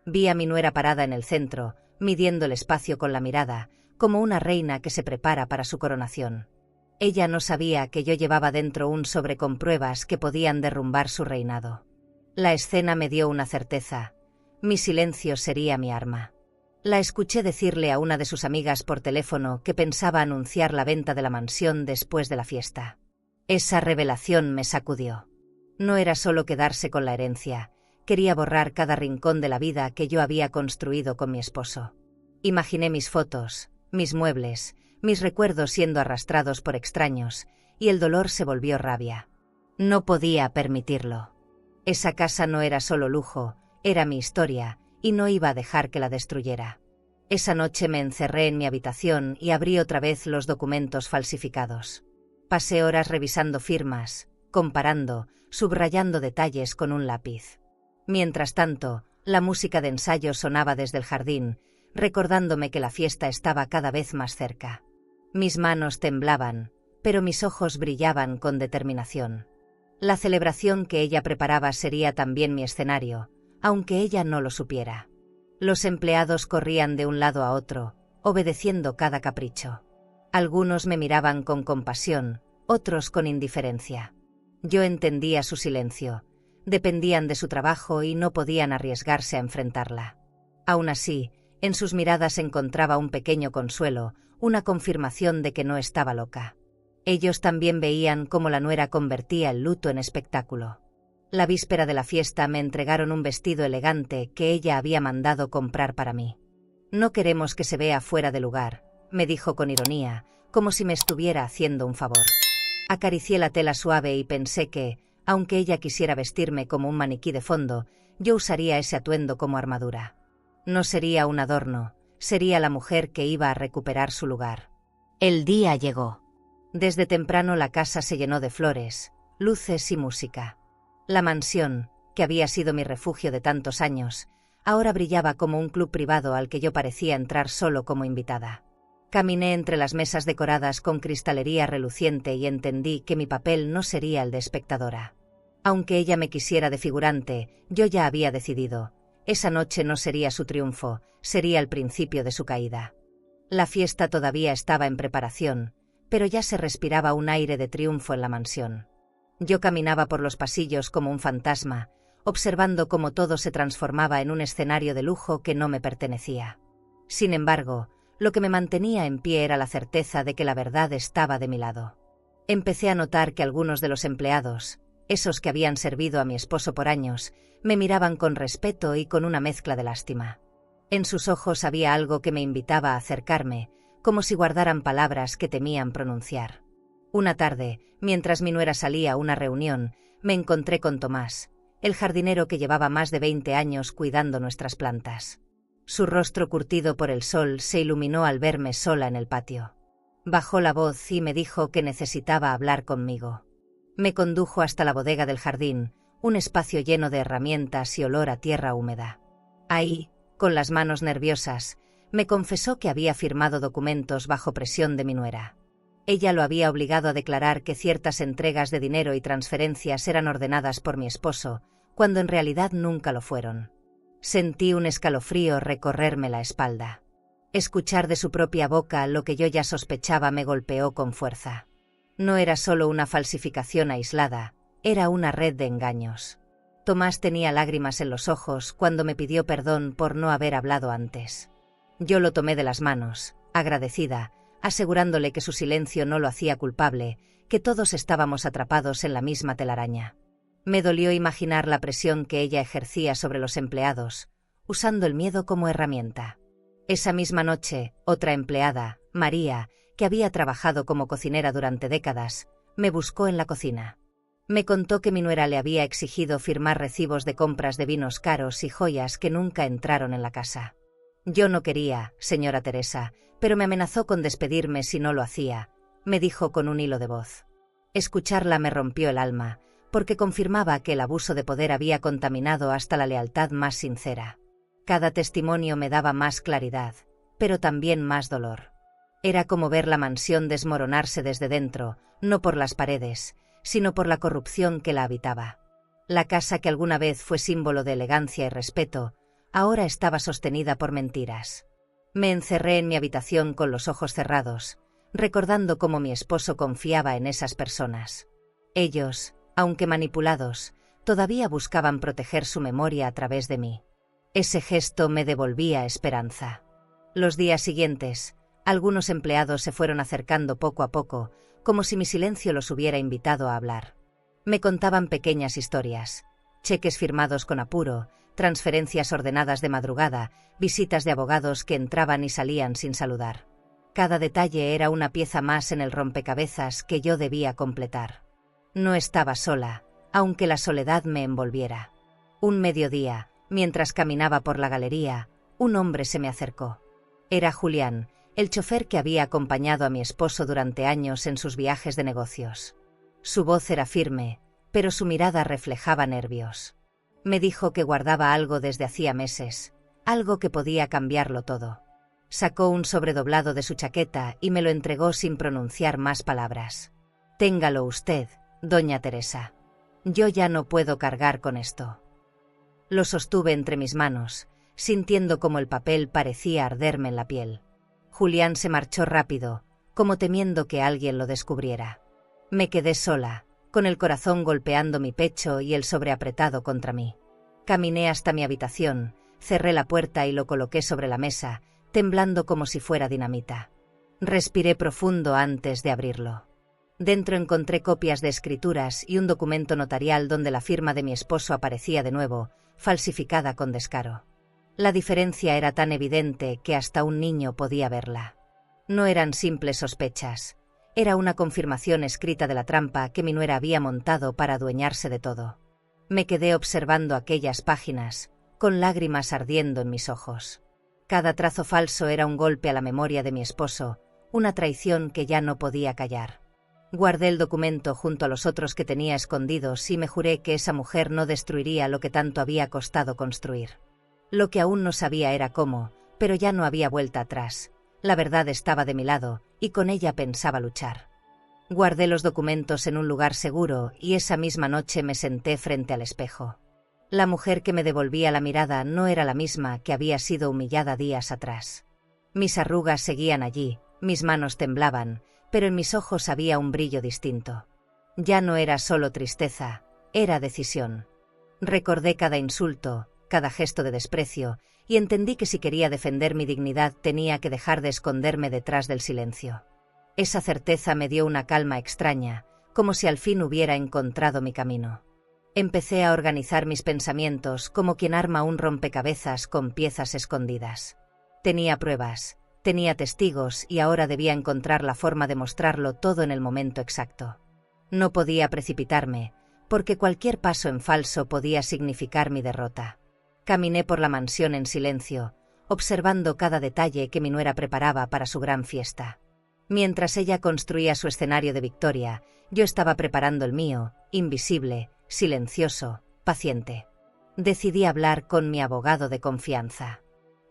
Vi a mi nuera parada en el centro, midiendo el espacio con la mirada, como una reina que se prepara para su coronación. Ella no sabía que yo llevaba dentro un sobre con pruebas que podían derrumbar su reinado. La escena me dio una certeza: mi silencio sería mi arma. La escuché decirle a una de sus amigas por teléfono que pensaba anunciar la venta de la mansión después de la fiesta. Esa revelación me sacudió. No era solo quedarse con la herencia, quería borrar cada rincón de la vida que yo había construido con mi esposo. Imaginé mis fotos, mis muebles, mis recuerdos siendo arrastrados por extraños, y el dolor se volvió rabia. No podía permitirlo. Esa casa no era solo lujo, era mi historia, y no iba a dejar que la destruyera. Esa noche me encerré en mi habitación y abrí otra vez los documentos falsificados. Pasé horas revisando firmas, comparando, subrayando detalles con un lápiz. Mientras tanto, la música de ensayo sonaba desde el jardín, recordándome que la fiesta estaba cada vez más cerca. Mis manos temblaban, pero mis ojos brillaban con determinación. La celebración que ella preparaba sería también mi escenario, aunque ella no lo supiera. Los empleados corrían de un lado a otro, obedeciendo cada capricho. Algunos me miraban con compasión, otros con indiferencia. Yo entendía su silencio. Dependían de su trabajo y no podían arriesgarse a enfrentarla. Aún así, en sus miradas encontraba un pequeño consuelo, una confirmación de que no estaba loca. Ellos también veían cómo la nuera convertía el luto en espectáculo. La víspera de la fiesta me entregaron un vestido elegante que ella había mandado comprar para mí. «No queremos que se vea fuera de lugar», me dijo con ironía, como si me estuviera haciendo un favor. Acaricié la tela suave y pensé que, aunque ella quisiera vestirme como un maniquí de fondo, yo usaría ese atuendo como armadura. No sería un adorno, sería la mujer que iba a recuperar su lugar. El día llegó. Desde temprano la casa se llenó de flores, luces y música. La mansión, que había sido mi refugio de tantos años, ahora brillaba como un club privado al que yo parecía entrar solo como invitada. Caminé entre las mesas decoradas con cristalería reluciente y entendí que mi papel no sería el de espectadora. Aunque ella me quisiera de figurante, yo ya había decidido. Esa noche no sería su triunfo, sería el principio de su caída. La fiesta todavía estaba en preparación, pero ya se respiraba un aire de triunfo en la mansión. Yo caminaba por los pasillos como un fantasma, observando cómo todo se transformaba en un escenario de lujo que no me pertenecía. Sin embargo, lo que me mantenía en pie era la certeza de que la verdad estaba de mi lado. Empecé a notar que algunos de los empleados, Esos que habían servido a mi esposo por años, me miraban con respeto y con una mezcla de lástima. En sus ojos había algo que me invitaba a acercarme, como si guardaran palabras que temían pronunciar. Una tarde, mientras mi nuera salía a una reunión, me encontré con Tomás, el jardinero que llevaba más de 20 años cuidando nuestras plantas. Su rostro curtido por el sol se iluminó al verme sola en el patio. Bajó la voz y me dijo que necesitaba hablar conmigo. Me condujo hasta la bodega del jardín, un espacio lleno de herramientas y olor a tierra húmeda. Ahí, con las manos nerviosas, me confesó que había firmado documentos bajo presión de mi nuera. Ella lo había obligado a declarar que ciertas entregas de dinero y transferencias eran ordenadas por mi esposo, cuando en realidad nunca lo fueron. Sentí un escalofrío recorrerme la espalda. Escuchar de su propia boca lo que yo ya sospechaba me golpeó con fuerza. No era solo una falsificación aislada, era una red de engaños. Tomás tenía lágrimas en los ojos cuando me pidió perdón por no haber hablado antes. Yo lo tomé de las manos, agradecida, asegurándole que su silencio no lo hacía culpable, que todos estábamos atrapados en la misma telaraña. Me dolió imaginar la presión que ella ejercía sobre los empleados, usando el miedo como herramienta. Esa misma noche, otra empleada, María, que había trabajado como cocinera durante décadas, me buscó en la cocina. Me contó que mi nuera le había exigido firmar recibos de compras de vinos caros y joyas que nunca entraron en la casa. Yo no quería, señora Teresa, pero me amenazó con despedirme si no lo hacía, me dijo con un hilo de voz. Escucharla me rompió el alma, porque confirmaba que el abuso de poder había contaminado hasta la lealtad más sincera. Cada testimonio me daba más claridad, pero también más dolor. Era como ver la mansión desmoronarse desde dentro, no por las paredes, sino por la corrupción que la habitaba. La casa que alguna vez fue símbolo de elegancia y respeto, ahora estaba sostenida por mentiras. Me encerré en mi habitación con los ojos cerrados, recordando cómo mi esposo confiaba en esas personas. Ellos, aunque manipulados, todavía buscaban proteger su memoria a través de mí. Ese gesto me devolvía esperanza. Los días siguientes, algunos empleados se fueron acercando poco a poco, como si mi silencio los hubiera invitado a hablar. Me contaban pequeñas historias, cheques firmados con apuro, transferencias ordenadas de madrugada, visitas de abogados que entraban y salían sin saludar. Cada detalle era una pieza más en el rompecabezas que yo debía completar. No estaba sola, aunque la soledad me envolviera. Un mediodía, mientras caminaba por la galería, un hombre se me acercó. Era Julián, el chofer que había acompañado a mi esposo durante años en sus viajes de negocios. Su voz era firme, pero su mirada reflejaba nervios. Me dijo que guardaba algo desde hacía meses, algo que podía cambiarlo todo. Sacó un sobredoblado de su chaqueta y me lo entregó sin pronunciar más palabras. «Téngalo usted, doña Teresa. Yo ya no puedo cargar con esto». Lo sostuve entre mis manos, sintiendo como el papel parecía arderme en la piel. Julián se marchó rápido, como temiendo que alguien lo descubriera. Me quedé sola, con el corazón golpeando mi pecho y el sobre apretado contra mí. Caminé hasta mi habitación, cerré la puerta y lo coloqué sobre la mesa, temblando como si fuera dinamita. Respiré profundo antes de abrirlo. Dentro encontré copias de escrituras y un documento notarial donde la firma de mi esposo aparecía de nuevo, falsificada con descaro. La diferencia era tan evidente que hasta un niño podía verla. No eran simples sospechas, era una confirmación escrita de la trampa que mi nuera había montado para adueñarse de todo. Me quedé observando aquellas páginas, con lágrimas ardiendo en mis ojos. Cada trazo falso era un golpe a la memoria de mi esposo, una traición que ya no podía callar. Guardé el documento junto a los otros que tenía escondidos y me juré que esa mujer no destruiría lo que tanto había costado construir. Lo que aún no sabía era cómo, pero ya no había vuelta atrás. La verdad estaba de mi lado, y con ella pensaba luchar. Guardé los documentos en un lugar seguro y esa misma noche me senté frente al espejo. La mujer que me devolvía la mirada no era la misma que había sido humillada días atrás. Mis arrugas seguían allí, mis manos temblaban, pero en mis ojos había un brillo distinto. Ya no era solo tristeza, era decisión. Recordé cada insulto, cada gesto de desprecio, y entendí que si quería defender mi dignidad tenía que dejar de esconderme detrás del silencio. Esa certeza me dio una calma extraña, como si al fin hubiera encontrado mi camino. Empecé a organizar mis pensamientos como quien arma un rompecabezas con piezas escondidas. Tenía pruebas, tenía testigos y ahora debía encontrar la forma de mostrarlo todo en el momento exacto. No podía precipitarme, porque cualquier paso en falso podía significar mi derrota. Caminé por la mansión en silencio, observando cada detalle que mi nuera preparaba para su gran fiesta. Mientras ella construía su escenario de victoria, yo estaba preparando el mío, invisible, silencioso, paciente. Decidí hablar con mi abogado de confianza.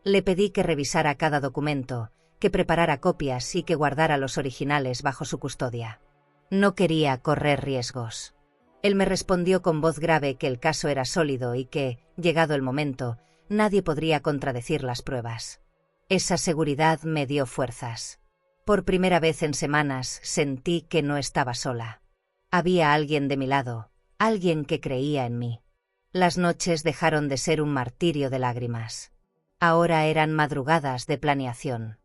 Le pedí que revisara cada documento, que preparara copias y que guardara los originales bajo su custodia. No quería correr riesgos. Él me respondió con voz grave que el caso era sólido y que, llegado el momento, nadie podría contradecir las pruebas. Esa seguridad me dio fuerzas. Por primera vez en semanas sentí que no estaba sola. Había alguien de mi lado, alguien que creía en mí. Las noches dejaron de ser un martirio de lágrimas. Ahora eran madrugadas de planeación.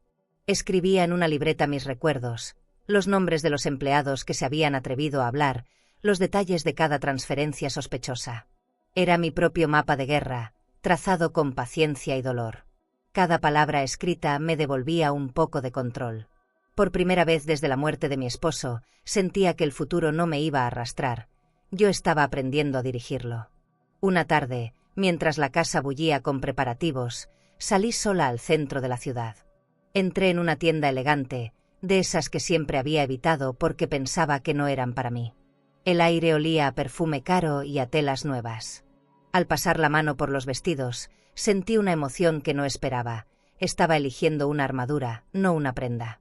Escribía en una libreta mis recuerdos, los nombres de los empleados que se habían atrevido a hablar, los detalles de cada transferencia sospechosa. Era mi propio mapa de guerra, trazado con paciencia y dolor. Cada palabra escrita me devolvía un poco de control. Por primera vez desde la muerte de mi esposo, sentía que el futuro no me iba a arrastrar. Yo estaba aprendiendo a dirigirlo. Una tarde, mientras la casa bullía con preparativos, salí sola al centro de la ciudad. Entré en una tienda elegante, de esas que siempre había evitado porque pensaba que no eran para mí. El aire olía a perfume caro y a telas nuevas. Al pasar la mano por los vestidos, sentí una emoción que no esperaba. Estaba eligiendo una armadura, no una prenda.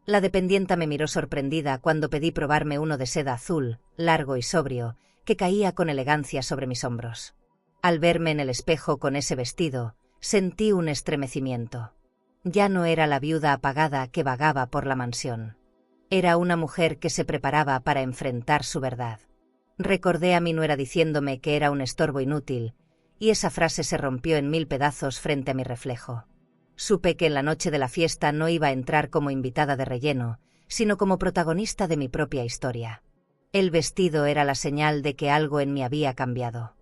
La dependienta me miró sorprendida cuando pedí probarme uno de seda azul, largo y sobrio, que caía con elegancia sobre mis hombros. Al verme en el espejo con ese vestido, sentí un estremecimiento. Ya no era la viuda apagada que vagaba por la mansión. Era una mujer que se preparaba para enfrentar su verdad. Recordé a mi nuera diciéndome que era un estorbo inútil, y esa frase se rompió en 1000 pedazos frente a mi reflejo. Supe que en la noche de la fiesta no iba a entrar como invitada de relleno, sino como protagonista de mi propia historia. El vestido era la señal de que algo en mí había cambiado.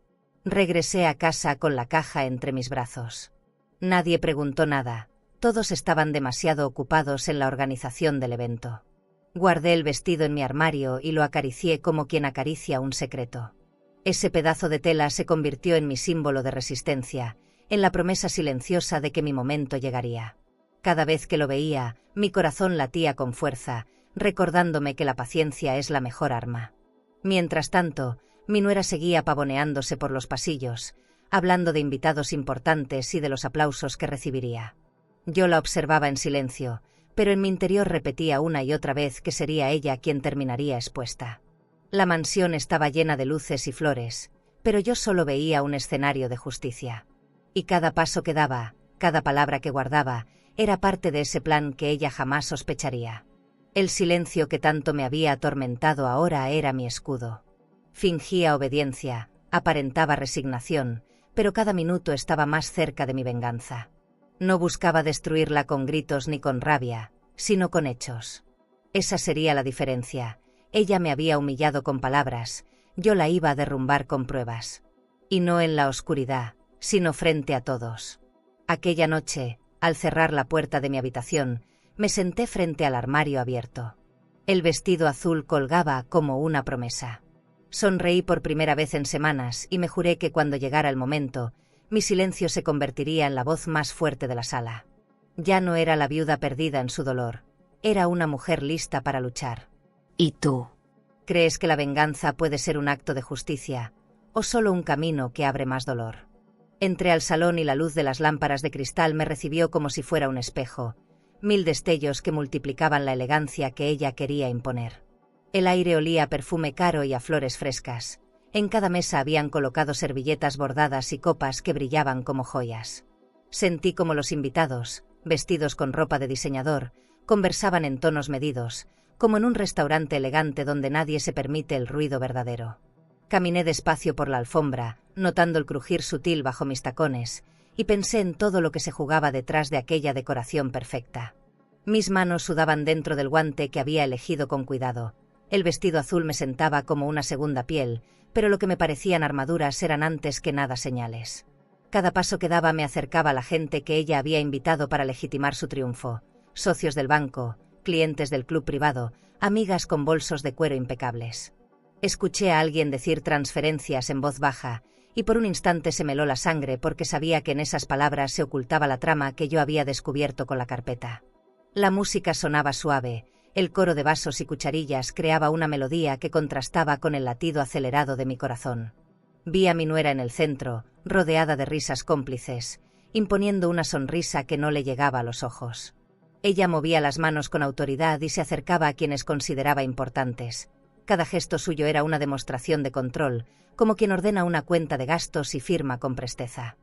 Regresé a casa con la caja entre mis brazos. Nadie preguntó nada, todos estaban demasiado ocupados en la organización del evento. Guardé el vestido en mi armario y lo acaricié como quien acaricia un secreto. Ese pedazo de tela se convirtió en mi símbolo de resistencia, en la promesa silenciosa de que mi momento llegaría. Cada vez que lo veía, mi corazón latía con fuerza, recordándome que la paciencia es la mejor arma. Mientras tanto, mi nuera seguía pavoneándose por los pasillos, hablando de invitados importantes y de los aplausos que recibiría. Yo la observaba en silencio, pero en mi interior repetía una y otra vez que sería ella quien terminaría expuesta. La mansión estaba llena de luces y flores, pero yo solo veía un escenario de justicia. Y cada paso que daba, cada palabra que guardaba, era parte de ese plan que ella jamás sospecharía. El silencio que tanto me había atormentado ahora era mi escudo. Fingía obediencia, aparentaba resignación, pero cada minuto estaba más cerca de mi venganza. No buscaba destruirla con gritos ni con rabia, sino con hechos. Esa sería la diferencia. Ella me había humillado con palabras, yo la iba a derrumbar con pruebas. Y no en la oscuridad, sino frente a todos. Aquella noche, al cerrar la puerta de mi habitación, me senté frente al armario abierto. El vestido azul colgaba como una promesa. Sonreí por primera vez en semanas y me juré que cuando llegara el momento, mi silencio se convertiría en la voz más fuerte de la sala. Ya no era la viuda perdida en su dolor, era una mujer lista para luchar. ¿Y tú? ¿Crees que la venganza puede ser un acto de justicia, o solo un camino que abre más dolor? Entré al salón y la luz de las lámparas de cristal me recibió como si fuera un espejo, 1000 destellos que multiplicaban la elegancia que ella quería imponer. El aire olía a perfume caro y a flores frescas. En cada mesa habían colocado servilletas bordadas y copas que brillaban como joyas. Sentí como los invitados, vestidos con ropa de diseñador, conversaban en tonos medidos, como en un restaurante elegante donde nadie se permite el ruido verdadero. Caminé despacio por la alfombra, notando el crujir sutil bajo mis tacones, y pensé en todo lo que se jugaba detrás de aquella decoración perfecta. Mis manos sudaban dentro del guante que había elegido con cuidado. El vestido azul me sentaba como una segunda piel, pero lo que me parecían armaduras eran antes que nada señales. Cada paso que daba me acercaba a la gente que ella había invitado para legitimar su triunfo: socios del banco, clientes del club privado, amigas con bolsos de cuero impecables. Escuché a alguien decir transferencias en voz baja, y por un instante se me heló la sangre porque sabía que en esas palabras se ocultaba la trama que yo había descubierto con la carpeta. La música sonaba suave, el coro de vasos y cucharillas creaba una melodía que contrastaba con el latido acelerado de mi corazón. Vi a mi nuera en el centro, rodeada de risas cómplices, imponiendo una sonrisa que no le llegaba a los ojos. Ella movía las manos con autoridad y se acercaba a quienes consideraba importantes. Cada gesto suyo era una demostración de control, como quien ordena una cuenta de gastos y firma con presteza.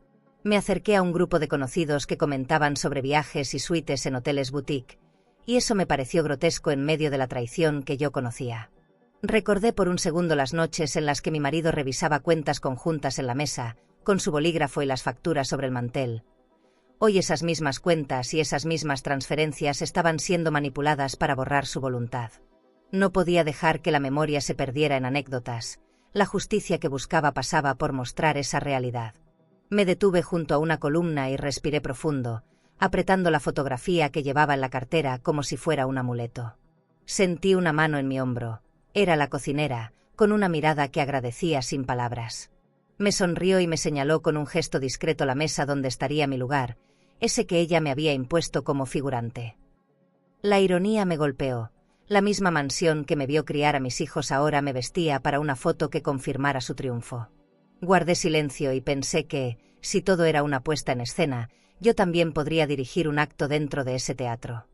Me acerqué a un grupo de conocidos que comentaban sobre viajes y suites en hoteles boutique, y eso me pareció grotesco en medio de la traición que yo conocía. Recordé por un segundo las noches en las que mi marido revisaba cuentas conjuntas en la mesa, con su bolígrafo y las facturas sobre el mantel. Hoy esas mismas cuentas y esas mismas transferencias estaban siendo manipuladas para borrar su voluntad. No podía dejar que la memoria se perdiera en anécdotas. La justicia que buscaba pasaba por mostrar esa realidad. Me detuve junto a una columna y respiré profundo, apretando la fotografía que llevaba en la cartera como si fuera un amuleto. Sentí una mano en mi hombro. Era la cocinera, con una mirada que agradecía sin palabras. Me sonrió y me señaló con un gesto discreto la mesa donde estaría mi lugar, ese que ella me había impuesto como figurante. La ironía me golpeó. La misma mansión que me vio criar a mis hijos ahora me vestía para una foto que confirmara su triunfo. Guardé silencio y pensé que, si todo era una puesta en escena, yo también podría dirigir un acto dentro de ese teatro.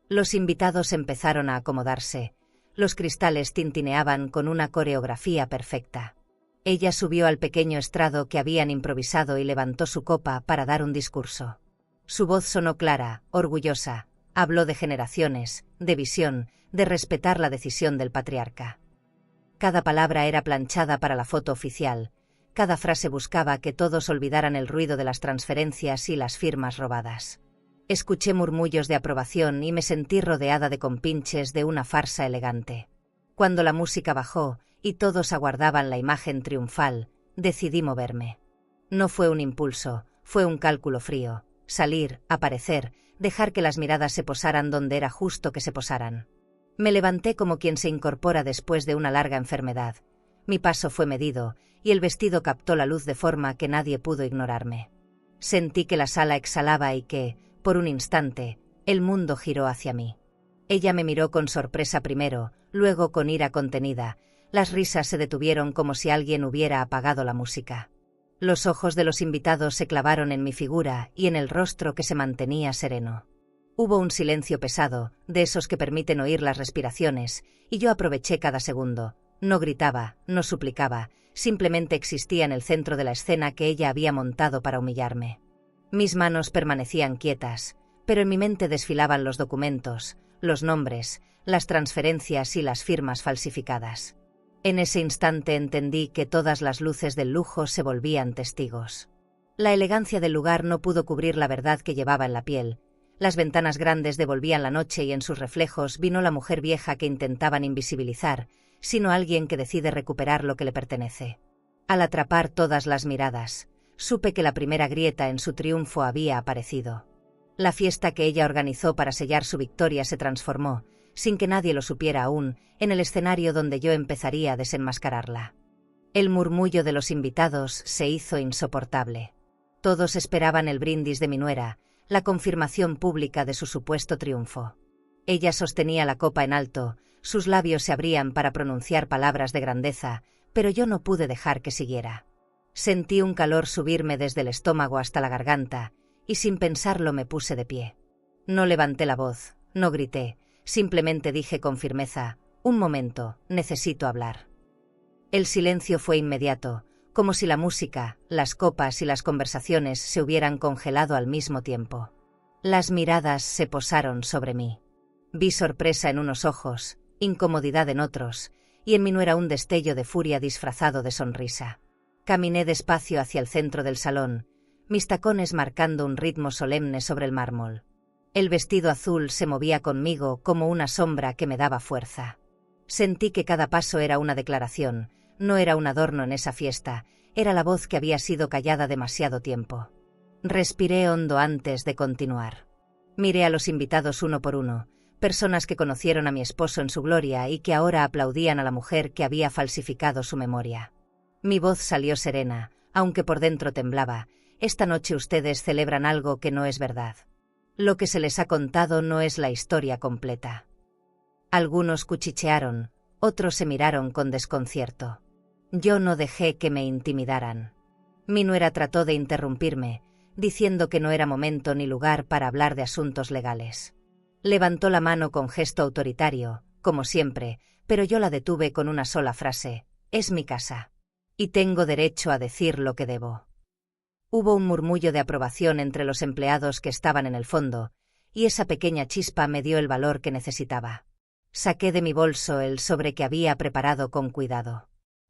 Los invitados empezaron a acomodarse. Los cristales tintineaban con una coreografía perfecta. Ella subió al pequeño estrado que habían improvisado y levantó su copa para dar un discurso. Su voz sonó clara, orgullosa. Habló de generaciones, de visión, de respetar la decisión del patriarca. Cada palabra era planchada para la foto oficial. Cada frase buscaba que todos olvidaran el ruido de las transferencias y las firmas robadas. Escuché murmullos de aprobación y me sentí rodeada de compinches de una farsa elegante. Cuando la música bajó y todos aguardaban la imagen triunfal, decidí moverme. No fue un impulso, fue un cálculo frío. Salir, aparecer, dejar que las miradas se posaran donde era justo que se posaran. Me levanté como quien se incorpora después de una larga enfermedad. Mi paso fue medido, y el vestido captó la luz de forma que nadie pudo ignorarme. Sentí que la sala exhalaba y que, por un instante, el mundo giró hacia mí. Ella me miró con sorpresa primero, luego con ira contenida. Las risas se detuvieron como si alguien hubiera apagado la música. Los ojos de los invitados se clavaron en mi figura y en el rostro que se mantenía sereno. Hubo un silencio pesado, de esos que permiten oír las respiraciones, y yo aproveché cada segundo. No gritaba, no suplicaba, simplemente existía en el centro de la escena que ella había montado para humillarme. Mis manos permanecían quietas, pero en mi mente desfilaban los documentos, los nombres, las transferencias y las firmas falsificadas. En ese instante entendí que todas las luces del lujo se volvían testigos. La elegancia del lugar no pudo cubrir la verdad que llevaba en la piel. Las ventanas grandes devolvían la noche y en sus reflejos vino la mujer vieja que intentaban invisibilizar, sino alguien que decide recuperar lo que le pertenece. Al atrapar todas las miradas, supe que la primera grieta en su triunfo había aparecido. La fiesta que ella organizó para sellar su victoria se transformó, sin que nadie lo supiera aún, en el escenario donde yo empezaría a desenmascararla. El murmullo de los invitados se hizo insoportable. Todos esperaban el brindis de mi nuera, la confirmación pública de su supuesto triunfo. Ella sostenía la copa en alto, sus labios se abrían para pronunciar palabras de grandeza, pero yo no pude dejar que siguiera. Sentí un calor subirme desde el estómago hasta la garganta, y sin pensarlo me puse de pie. No levanté la voz, no grité, simplemente dije con firmeza: «Un momento, necesito hablar». El silencio fue inmediato, como si la música, las copas y las conversaciones se hubieran congelado al mismo tiempo. Las miradas se posaron sobre mí. Vi sorpresa en unos ojos, incomodidad en otros, y en mí no era un destello de furia disfrazado de sonrisa. Caminé despacio hacia el centro del salón, mis tacones marcando un ritmo solemne sobre el mármol. El vestido azul se movía conmigo como una sombra que me daba fuerza. Sentí que cada paso era una declaración, no era un adorno en esa fiesta, era la voz que había sido callada demasiado tiempo. Respiré hondo antes de continuar. Miré a los invitados uno por uno, personas que conocieron a mi esposo en su gloria y que ahora aplaudían a la mujer que había falsificado su memoria. Mi voz salió serena, aunque por dentro temblaba. Esta noche ustedes celebran algo que no es verdad. Lo que se les ha contado no es la historia completa. Algunos cuchichearon, otros se miraron con desconcierto. Yo no dejé que me intimidaran. Mi nuera trató de interrumpirme, diciendo que no era momento ni lugar para hablar de asuntos legales. Levantó la mano con gesto autoritario, como siempre, pero yo la detuve con una sola frase: es mi casa. Y tengo derecho a decir lo que debo. Hubo un murmullo de aprobación entre los empleados que estaban en el fondo, y esa pequeña chispa me dio el valor que necesitaba. Saqué de mi bolso el sobre que había preparado con cuidado.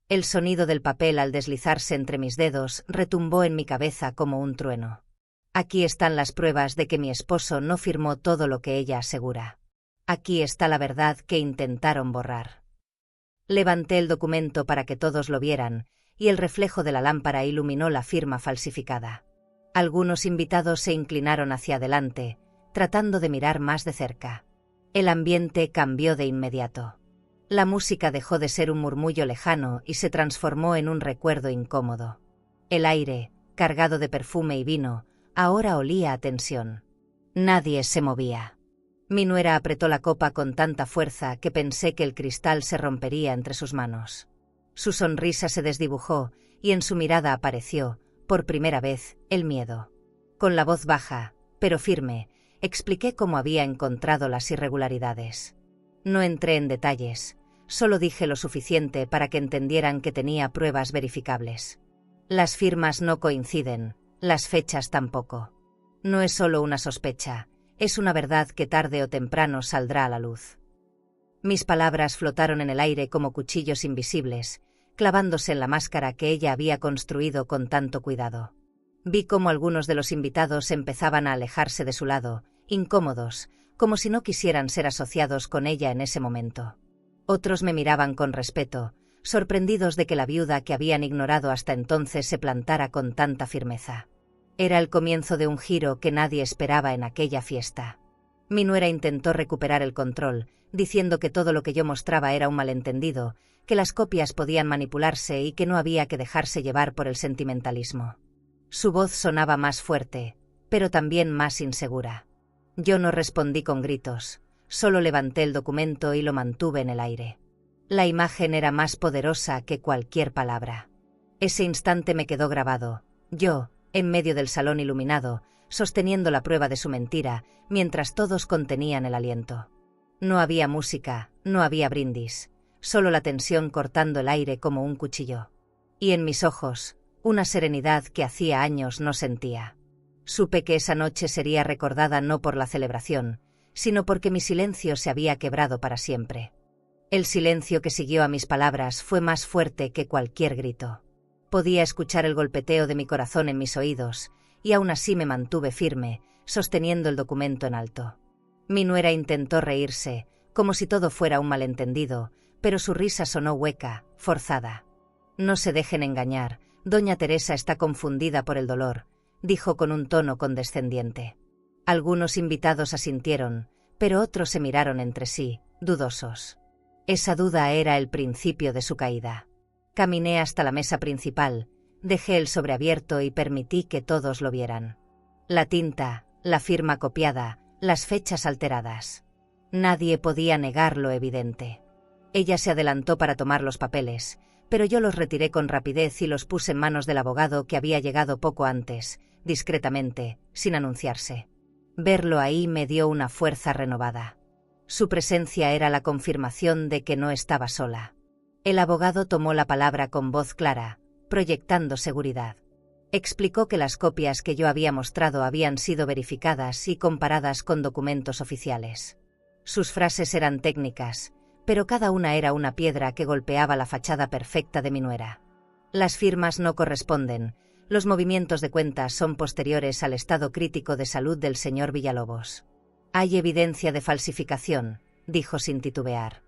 El sonido del papel al deslizarse entre mis dedos retumbó en mi cabeza como un trueno. Aquí están las pruebas de que mi esposo no firmó todo lo que ella asegura. Aquí está la verdad que intentaron borrar. Levanté el documento para que todos lo vieran, y el reflejo de la lámpara iluminó la firma falsificada. Algunos invitados se inclinaron hacia adelante, tratando de mirar más de cerca. El ambiente cambió de inmediato. La música dejó de ser un murmullo lejano y se transformó en un recuerdo incómodo. El aire, cargado de perfume y vino, ahora olía a tensión. Nadie se movía. Mi nuera apretó la copa con tanta fuerza que pensé que el cristal se rompería entre sus manos. Su sonrisa se desdibujó y en su mirada apareció, por primera vez, el miedo. Con la voz baja, pero firme, expliqué cómo había encontrado las irregularidades. No entré en detalles, solo dije lo suficiente para que entendieran que tenía pruebas verificables. Las firmas no coinciden, las fechas tampoco. No es solo una sospecha, es una verdad que tarde o temprano saldrá a la luz. Mis palabras flotaron en el aire como cuchillos invisibles, clavándose en la máscara que ella había construido con tanto cuidado. Vi cómo algunos de los invitados empezaban a alejarse de su lado, incómodos, como si no quisieran ser asociados con ella en ese momento. Otros me miraban con respeto, sorprendidos de que la viuda que habían ignorado hasta entonces se plantara con tanta firmeza. Era el comienzo de un giro que nadie esperaba en aquella fiesta. Mi nuera intentó recuperar el control, diciendo que todo lo que yo mostraba era un malentendido, que las copias podían manipularse y que no había que dejarse llevar por el sentimentalismo. Su voz sonaba más fuerte, pero también más insegura. Yo no respondí con gritos, solo levanté el documento y lo mantuve en el aire. La imagen era más poderosa que cualquier palabra. Ese instante me quedó grabado, yo, en medio del salón iluminado, sosteniendo la prueba de su mentira, mientras todos contenían el aliento. No había música, no había brindis, solo la tensión cortando el aire como un cuchillo. Y en mis ojos, una serenidad que hacía años no sentía. Supe que esa noche sería recordada no por la celebración, sino porque mi silencio se había quebrado para siempre. El silencio que siguió a mis palabras fue más fuerte que cualquier grito. Podía escuchar el golpeteo de mi corazón en mis oídos, y aún así me mantuve firme, sosteniendo el documento en alto. Mi nuera intentó reírse, como si todo fuera un malentendido, pero su risa sonó hueca, forzada. No se dejen engañar, doña Teresa está confundida por el dolor, dijo con un tono condescendiente. Algunos invitados asintieron, pero otros se miraron entre sí, dudosos. Esa duda era el principio de su caída. Caminé hasta la mesa principal, dejé el sobre abierto y permití que todos lo vieran. La tinta, la firma copiada, las fechas alteradas. Nadie podía negar lo evidente. Ella se adelantó para tomar los papeles, pero yo los retiré con rapidez y los puse en manos del abogado que había llegado poco antes, discretamente, sin anunciarse. Verlo ahí me dio una fuerza renovada. Su presencia era la confirmación de que no estaba sola. El abogado tomó la palabra con voz clara, proyectando seguridad. Explicó que las copias que yo había mostrado habían sido verificadas y comparadas con documentos oficiales. Sus frases eran técnicas, pero cada una era una piedra que golpeaba la fachada perfecta de mi nuera. Las firmas no corresponden, los movimientos de cuentas son posteriores al estado crítico de salud del señor Villalobos. Hay evidencia de falsificación, dijo sin titubear.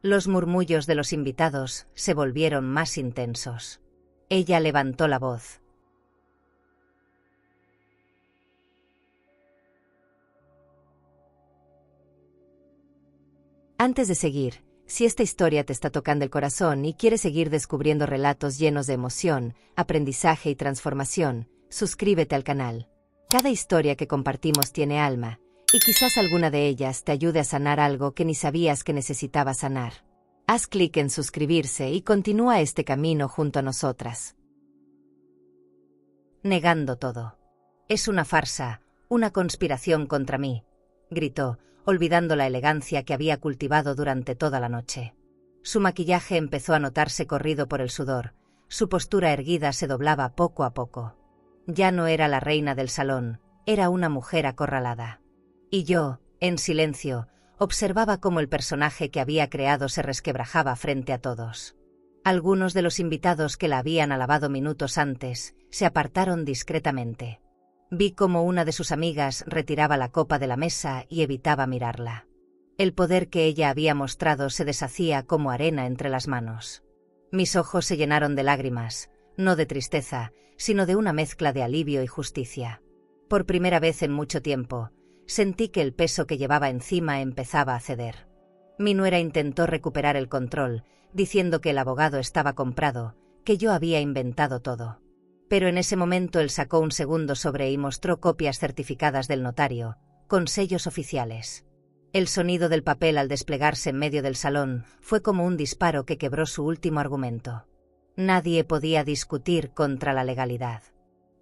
Los murmullos de los invitados se volvieron más intensos. Ella levantó la voz. Antes de seguir, si esta historia te está tocando el corazón y quieres seguir descubriendo relatos llenos de emoción, aprendizaje y transformación, suscríbete al canal. Cada historia que compartimos tiene alma, y quizás alguna de ellas te ayude a sanar algo que ni sabías que necesitabas sanar. Haz clic en suscribirse y continúa este camino junto a nosotras. Negando todo. Es una farsa, una conspiración contra mí, gritó, olvidando la elegancia que había cultivado durante toda la noche. Su maquillaje empezó a notarse corrido por el sudor, su postura erguida se doblaba poco a poco. Ya no era la reina del salón, era una mujer acorralada. Y yo, en silencio, observaba cómo el personaje que había creado se resquebrajaba frente a todos. Algunos de los invitados que la habían alabado minutos antes se apartaron discretamente. Vi cómo una de sus amigas retiraba la copa de la mesa y evitaba mirarla. El poder que ella había mostrado se deshacía como arena entre las manos. Mis ojos se llenaron de lágrimas, no de tristeza, sino de una mezcla de alivio y justicia. Por primera vez en mucho tiempo, sentí que el peso que llevaba encima empezaba a ceder. Mi nuera intentó recuperar el control, diciendo que el abogado estaba comprado, que yo había inventado todo. Pero en ese momento él sacó un segundo sobre y mostró copias certificadas del notario, con sellos oficiales. El sonido del papel al desplegarse en medio del salón fue como un disparo que quebró su último argumento. Nadie podía discutir contra la legalidad.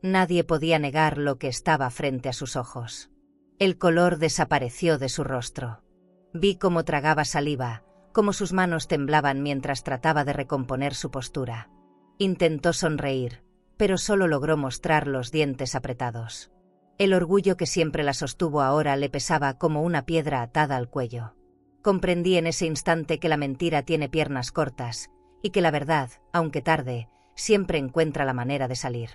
Nadie podía negar lo que estaba frente a sus ojos. El color desapareció de su rostro. Vi cómo tragaba saliva, cómo sus manos temblaban mientras trataba de recomponer su postura. Intentó sonreír, pero solo logró mostrar los dientes apretados. El orgullo que siempre la sostuvo ahora le pesaba como una piedra atada al cuello. Comprendí en ese instante que la mentira tiene piernas cortas, y que la verdad, aunque tarde, siempre encuentra la manera de salir.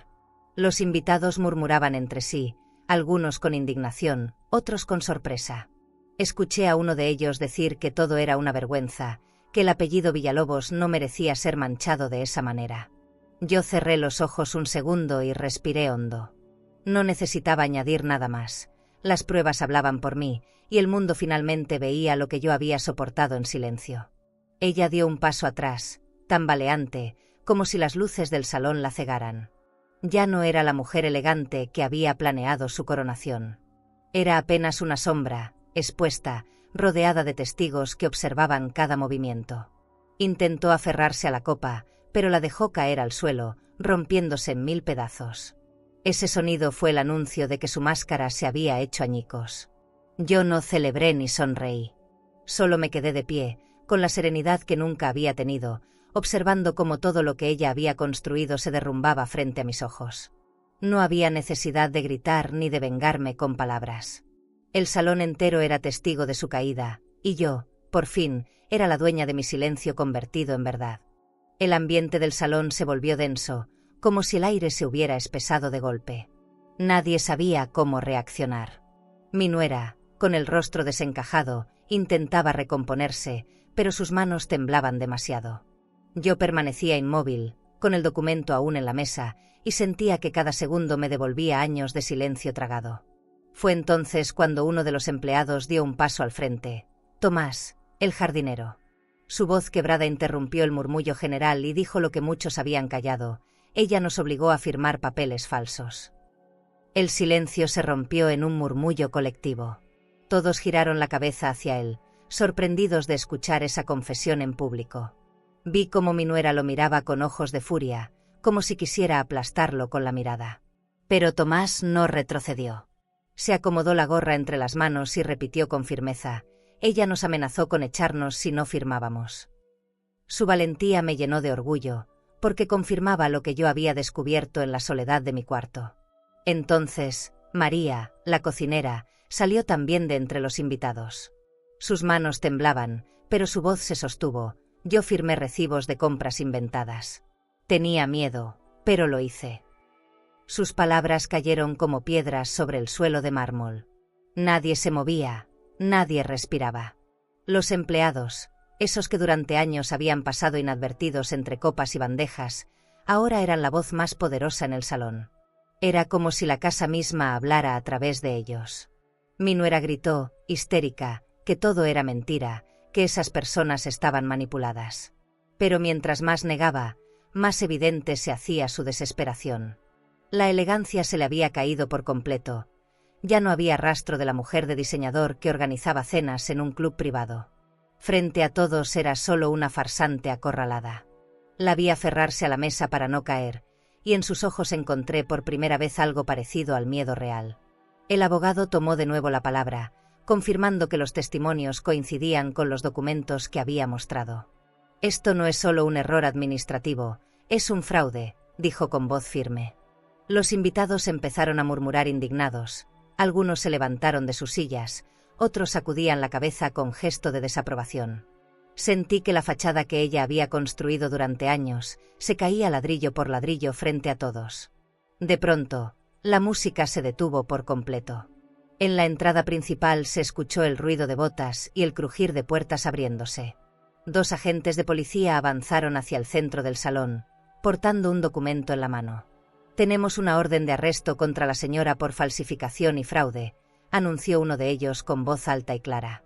Los invitados murmuraban entre sí, algunos con indignación, otros con sorpresa. Escuché a uno de ellos decir que todo era una vergüenza, que el apellido Villalobos no merecía ser manchado de esa manera. Yo cerré los ojos un segundo y respiré hondo. No necesitaba añadir nada más. Las pruebas hablaban por mí, y el mundo finalmente veía lo que yo había soportado en silencio. Ella dio un paso atrás, tambaleante, como si las luces del salón la cegaran. Ya no era la mujer elegante que había planeado su coronación. Era apenas una sombra, expuesta, rodeada de testigos que observaban cada movimiento. Intentó aferrarse a la copa, pero la dejó caer al suelo, rompiéndose en 1000 pedazos. Ese sonido fue el anuncio de que su máscara se había hecho añicos. Yo no celebré ni sonreí. Solo me quedé de pie, con la serenidad que nunca había tenido, observando cómo todo lo que ella había construido se derrumbaba frente a mis ojos. No había necesidad de gritar ni de vengarme con palabras. El salón entero era testigo de su caída, y yo, por fin, era la dueña de mi silencio convertido en verdad. El ambiente del salón se volvió denso, como si el aire se hubiera espesado de golpe. Nadie sabía cómo reaccionar. Mi nuera, con el rostro desencajado, intentaba recomponerse, pero sus manos temblaban demasiado. Yo permanecía inmóvil, con el documento aún en la mesa, y sentía que cada segundo me devolvía años de silencio tragado. Fue entonces cuando uno de los empleados dio un paso al frente. Tomás, el jardinero. Su voz quebrada interrumpió el murmullo general y dijo lo que muchos habían callado: ella nos obligó a firmar papeles falsos. El silencio se rompió en un murmullo colectivo. Todos giraron la cabeza hacia él, sorprendidos de escuchar esa confesión en público. Vi cómo mi nuera lo miraba con ojos de furia, como si quisiera aplastarlo con la mirada. Pero Tomás no retrocedió. Se acomodó la gorra entre las manos y repitió con firmeza: ella nos amenazó con echarnos si no firmábamos. Su valentía me llenó de orgullo, porque confirmaba lo que yo había descubierto en la soledad de mi cuarto. Entonces, María, la cocinera, salió también de entre los invitados. Sus manos temblaban, pero su voz se sostuvo. Yo firmé recibos de compras inventadas. Tenía miedo, pero lo hice. Sus palabras cayeron como piedras sobre el suelo de mármol. Nadie se movía, nadie respiraba. Los empleados, Esos que durante años habían pasado inadvertidos entre copas y bandejas, ahora eran la voz más poderosa en el salón. Era como si la casa misma hablara a través de ellos. Mi nuera gritó, histérica, que todo era mentira, que esas personas estaban manipuladas. Pero mientras más negaba, más evidente se hacía su desesperación. La elegancia se le había caído por completo. Ya no había rastro de la mujer de diseñador que organizaba cenas en un club privado. Frente a todos era solo una farsante acorralada. La vi aferrarse a la mesa para no caer, y en sus ojos encontré por primera vez algo parecido al miedo real. El abogado tomó de nuevo la palabra, confirmando que los testimonios coincidían con los documentos que había mostrado. «Esto no es solo un error administrativo, es un fraude», dijo con voz firme. Los invitados empezaron a murmurar indignados. Algunos se levantaron de sus sillas, otros sacudían la cabeza con gesto de desaprobación. Sentí que la fachada que ella había construido durante años se caía ladrillo por ladrillo frente a todos. De pronto, la música se detuvo por completo. En la entrada principal se escuchó el ruido de botas y el crujir de puertas abriéndose. 2 agentes de policía avanzaron hacia el centro del salón, portando un documento en la mano. «Tenemos una orden de arresto contra la señora por falsificación y fraude», anunció uno de ellos con voz alta y clara.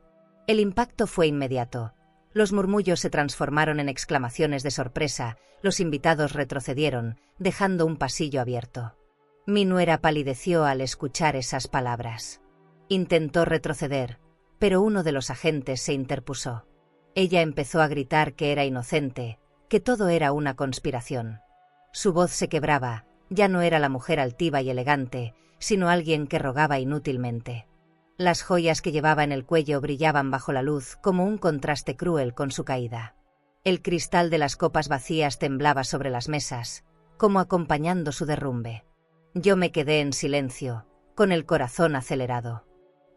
El impacto fue inmediato. Los murmullos se transformaron en exclamaciones de sorpresa, los invitados retrocedieron, dejando un pasillo abierto. Mi nuera palideció al escuchar esas palabras. Intentó retroceder, pero uno de los agentes se interpuso. Ella empezó a gritar que era inocente, que todo era una conspiración. Su voz se quebraba, ya no era la mujer altiva y elegante, sino alguien que rogaba inútilmente. Las joyas que llevaba en el cuello brillaban bajo la luz como un contraste cruel con su caída. El cristal de las copas vacías temblaba sobre las mesas, como acompañando su derrumbe. Yo me quedé en silencio, con el corazón acelerado.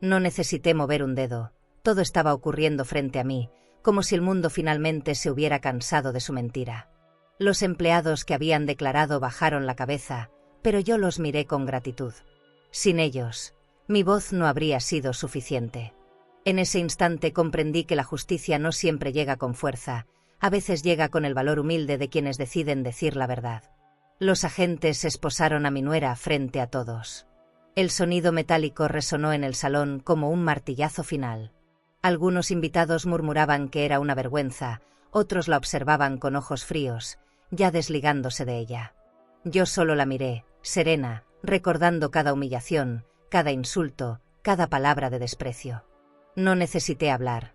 No necesité mover un dedo, todo estaba ocurriendo frente a mí, como si el mundo finalmente se hubiera cansado de su mentira. Los empleados que habían declarado bajaron la cabeza, pero yo los miré con gratitud. Sin ellos, mi voz no habría sido suficiente. En ese instante comprendí que la justicia no siempre llega con fuerza, a veces llega con el valor humilde de quienes deciden decir la verdad. Los agentes esposaron a mi nuera frente a todos. El sonido metálico resonó en el salón como un martillazo final. Algunos invitados murmuraban que era una vergüenza, otros la observaban con ojos fríos, ya desligándose de ella. Yo solo la miré, serena, recordando cada humillación, cada insulto, cada palabra de desprecio. No necesité hablar.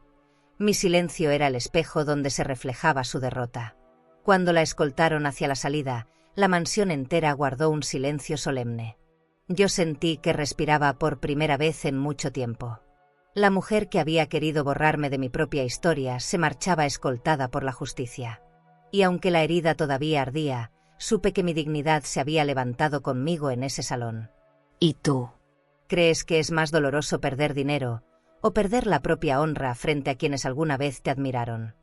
Mi silencio era el espejo donde se reflejaba su derrota. Cuando la escoltaron hacia la salida, la mansión entera guardó un silencio solemne. Yo sentí que respiraba por primera vez en mucho tiempo. La mujer que había querido borrarme de mi propia historia se marchaba escoltada por la justicia. Y aunque la herida todavía ardía, supe que mi dignidad se había levantado conmigo en ese salón. ¿Y tú? ¿Crees que es más doloroso perder dinero o perder la propia honra frente a quienes alguna vez te admiraron?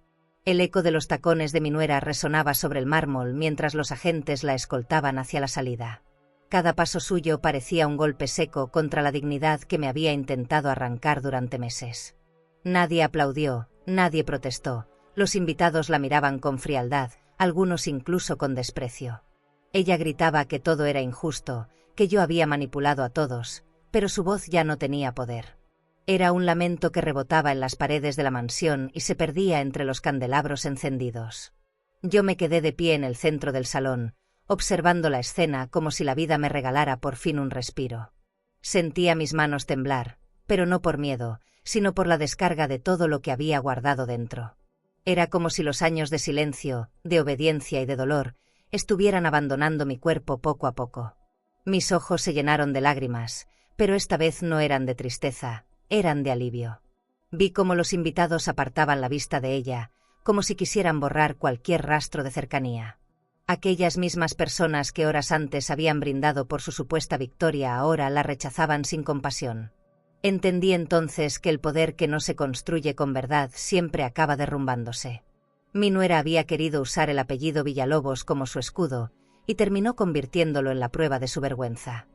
El eco de los tacones de mi nuera resonaba sobre el mármol mientras los agentes la escoltaban hacia la salida. Cada paso suyo parecía un golpe seco contra la dignidad que me había intentado arrancar durante meses. Nadie aplaudió, nadie protestó, los invitados la miraban con frialdad, algunos incluso con desprecio. Ella gritaba que todo era injusto, que yo había manipulado a todos, pero su voz ya no tenía poder. Era un lamento que rebotaba en las paredes de la mansión y se perdía entre los candelabros encendidos. Yo me quedé de pie en el centro del salón, observando la escena como si la vida me regalara por fin un respiro. Sentía mis manos temblar, pero no por miedo, sino por la descarga de todo lo que había guardado dentro. Era como si los años de silencio, de obediencia y de dolor estuvieran abandonando mi cuerpo poco a poco. Mis ojos se llenaron de lágrimas, pero esta vez no eran de tristeza, eran de alivio. Vi cómo los invitados apartaban la vista de ella, como si quisieran borrar cualquier rastro de cercanía. Aquellas mismas personas que horas antes habían brindado por su supuesta victoria ahora la rechazaban sin compasión. Entendí entonces que el poder que no se construye con verdad siempre acaba derrumbándose. Mi nuera había querido usar el apellido Villalobos como su escudo, y terminó convirtiéndolo en la prueba de su vergüenza.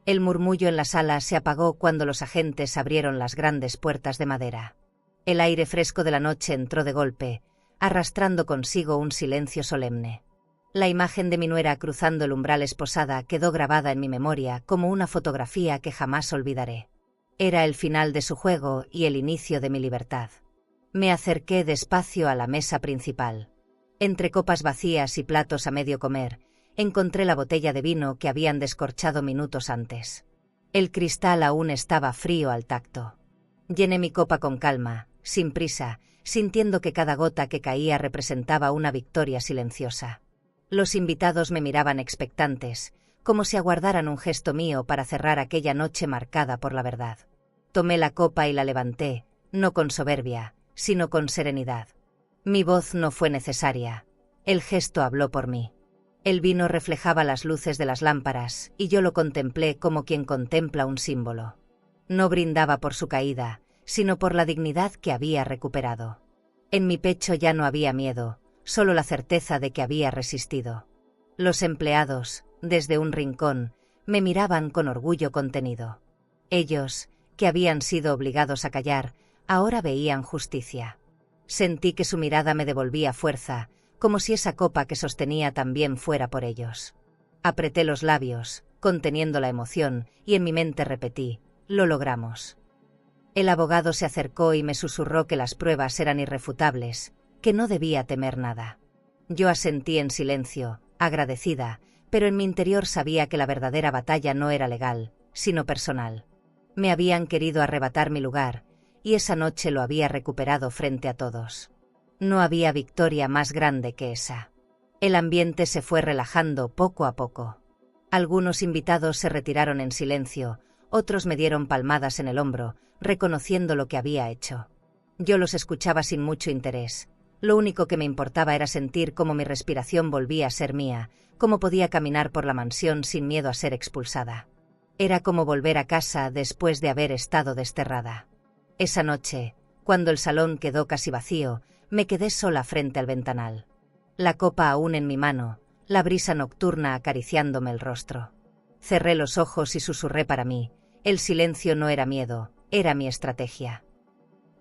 El murmullo en la sala se apagó cuando los agentes abrieron las grandes puertas de madera. El aire fresco de la noche entró de golpe, arrastrando consigo un silencio solemne. La imagen de mi nuera cruzando el umbral esposada quedó grabada en mi memoria como una fotografía que jamás olvidaré. Era el final de su juego y el inicio de mi libertad. Me acerqué despacio a la mesa principal. Entre copas vacías y platos a medio comer, encontré la botella de vino que habían descorchado minutos antes. El cristal aún estaba frío al tacto. Llené mi copa con calma, sin prisa, sintiendo que cada gota que caía representaba una victoria silenciosa. Los invitados me miraban expectantes, como si aguardaran un gesto mío para cerrar aquella noche marcada por la verdad. Tomé la copa y la levanté, no con soberbia, sino con serenidad. Mi voz no fue necesaria. El gesto habló por mí. El vino reflejaba las luces de las lámparas, y yo lo contemplé como quien contempla un símbolo. No brindaba por su caída, sino por la dignidad que había recuperado. En mi pecho ya no había miedo, solo la certeza de que había resistido. Los empleados, desde un rincón, me miraban con orgullo contenido. Ellos, que habían sido obligados a callar, ahora veían justicia. Sentí que su mirada me devolvía fuerza, como si esa copa que sostenía también fuera por ellos. Apreté los labios, conteniendo la emoción, y en mi mente repetí: «Lo logramos». El abogado se acercó y me susurró que las pruebas eran irrefutables, que no debía temer nada. Yo asentí en silencio, agradecida, pero en mi interior sabía que la verdadera batalla no era legal, sino personal. Me habían querido arrebatar mi lugar, y esa noche lo había recuperado frente a todos. No había victoria más grande que esa. El ambiente se fue relajando poco a poco. Algunos invitados se retiraron en silencio, otros me dieron palmadas en el hombro, reconociendo lo que había hecho. Yo los escuchaba sin mucho interés. Lo único que me importaba era sentir cómo mi respiración volvía a ser mía, cómo podía caminar por la mansión sin miedo a ser expulsada. Era como volver a casa después de haber estado desterrada. Esa noche, cuando el salón quedó casi vacío, me quedé sola frente al ventanal. La copa aún en mi mano, la brisa nocturna acariciándome el rostro. Cerré los ojos y susurré para mí: el silencio no era miedo, era mi estrategia.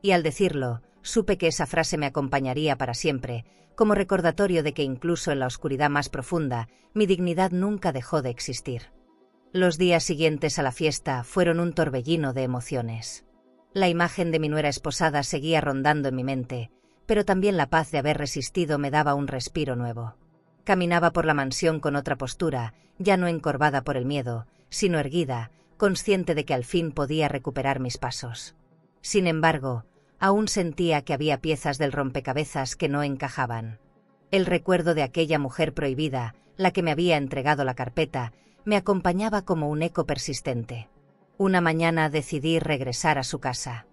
Y al decirlo, supe que esa frase me acompañaría para siempre, como recordatorio de que incluso en la oscuridad más profunda, mi dignidad nunca dejó de existir. Los días siguientes a la fiesta fueron un torbellino de emociones. La imagen de mi nuera esposada seguía rondando en mi mente, pero también la paz de haber resistido me daba un respiro nuevo. Caminaba por la mansión con otra postura, ya no encorvada por el miedo, sino erguida, consciente de que al fin podía recuperar mis pasos. Sin embargo, aún sentía que había piezas del rompecabezas que no encajaban. El recuerdo de aquella mujer prohibida, la que me había entregado la carpeta, me acompañaba como un eco persistente. Una mañana decidí regresar a su casa.